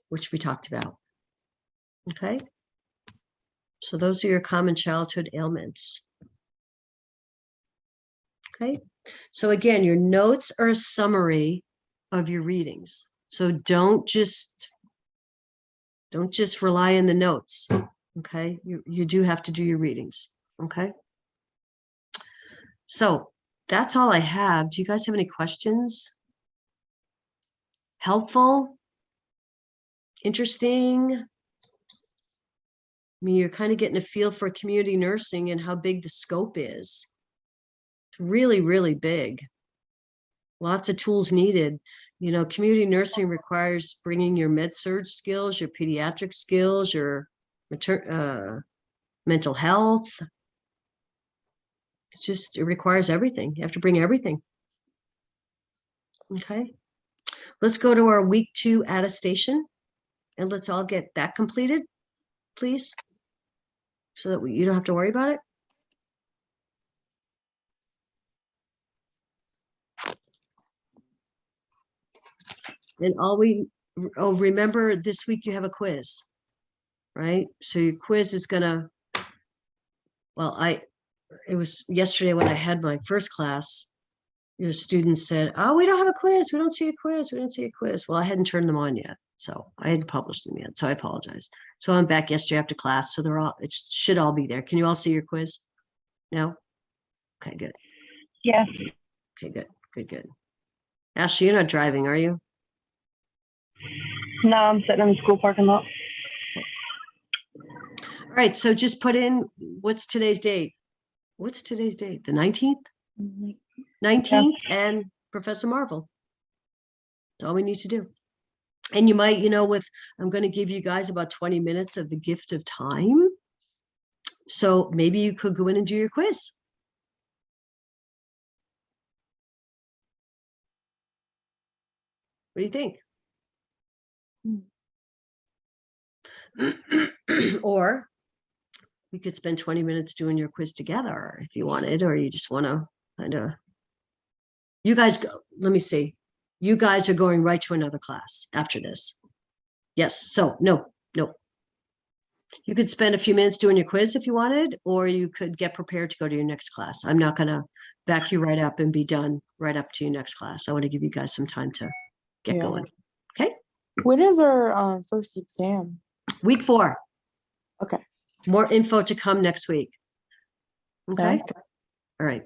which we talked about. Okay. So those are your common childhood ailments. Okay. So again, your notes are a summary of your readings. So don't just rely on the notes. Okay. You do have to do your readings. Okay. So that's all I have. Do you guys have any questions? Helpful? Interesting? I mean, you're kind of getting a feel for community nursing and how big the scope is. It's really, really big. Lots of tools needed. You know, community nursing requires bringing your med-surg skills, your pediatric skills, your mental health. It requires everything. You have to bring everything. Okay. Let's go to our week 2 attestation and let's all get that completed, please, so that you don't have to worry about it. And remember this week you have a quiz, right? So your quiz is gonna, it was yesterday when I had my first class, your students said, oh, we don't have a quiz. We don't see a quiz. We don't see a quiz. Well, I hadn't turned them on yet. So I hadn't published them yet. So I apologize. So I'm back yesterday after class. So it should all be there. Can you all see your quiz? No? Okay, good. Yes. Okay, good. Good, good. Ashley, you're not driving, are you? No, I'm sitting in the school parking lot. All right. So just put in, what's today's date? What's today's date? The 19th? 19th and Professor Marvel. That's all we need to do. And you might, I'm going to give you guys about 20 minutes of the gift of time. So maybe you could go in and do your quiz. What do you think? Or we could spend 20 minutes doing your quiz together if you wanted, or you just want to kind of, you guys go, let me see. You guys are going right to another class after this. Yes. So no. You could spend a few minutes doing your quiz if you wanted, or you could get prepared to go to your next class. I'm not going to back you right up and be done right up to your next class. I want to give you guys some time to get going. Okay. When is our first exam? Week 4. Okay. More info to come next week. Okay. Sounds good. All right.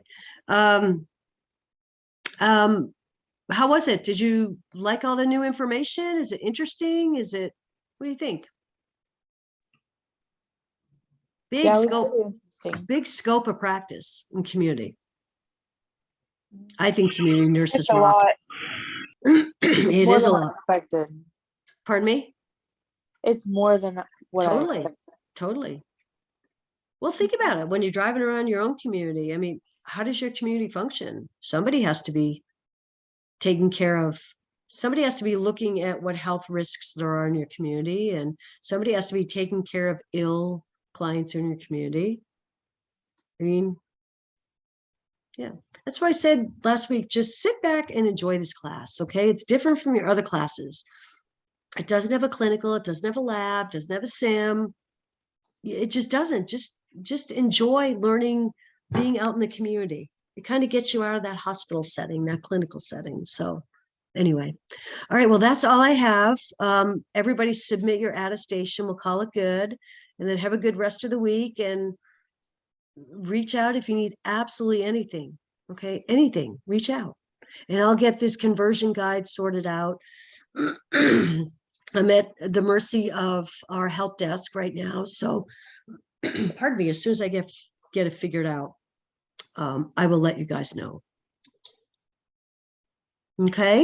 How was it? Did you like all the new information? Is it interesting? What do you think? Big Yeah, it was scope, really interesting. big scope of practice in community. I think community nurses It's a rock. lot. It's It more is a than I lot. expected. Pardon me? It's more than what I Totally. expected. Totally. Well, think about it. When you're driving around your own community, I mean, how does your community function? Somebody has to be taking care of, somebody has to be looking at what health risks there are in your community, and somebody has to be taking care of ill clients in your community. I mean, yeah, that's why I said last week, just sit back and enjoy this class. Okay. It's different from your other classes. It doesn't have a clinical, it doesn't have a lab, doesn't have a sim. It just doesn't. Just enjoy learning, being out in the community. It kind of gets you out of that hospital setting, that clinical setting. So anyway, all right, well, that's all I have. Everybody submit your attestation. We'll call it good, and then have a good rest of the week, and reach out if you need absolutely anything. Okay, anything, reach out, and I'll get this conversion guide sorted out. I'm at the mercy of our help desk right now. So pardon me, as soon as I get it figured out, I will let you guys know. Okay.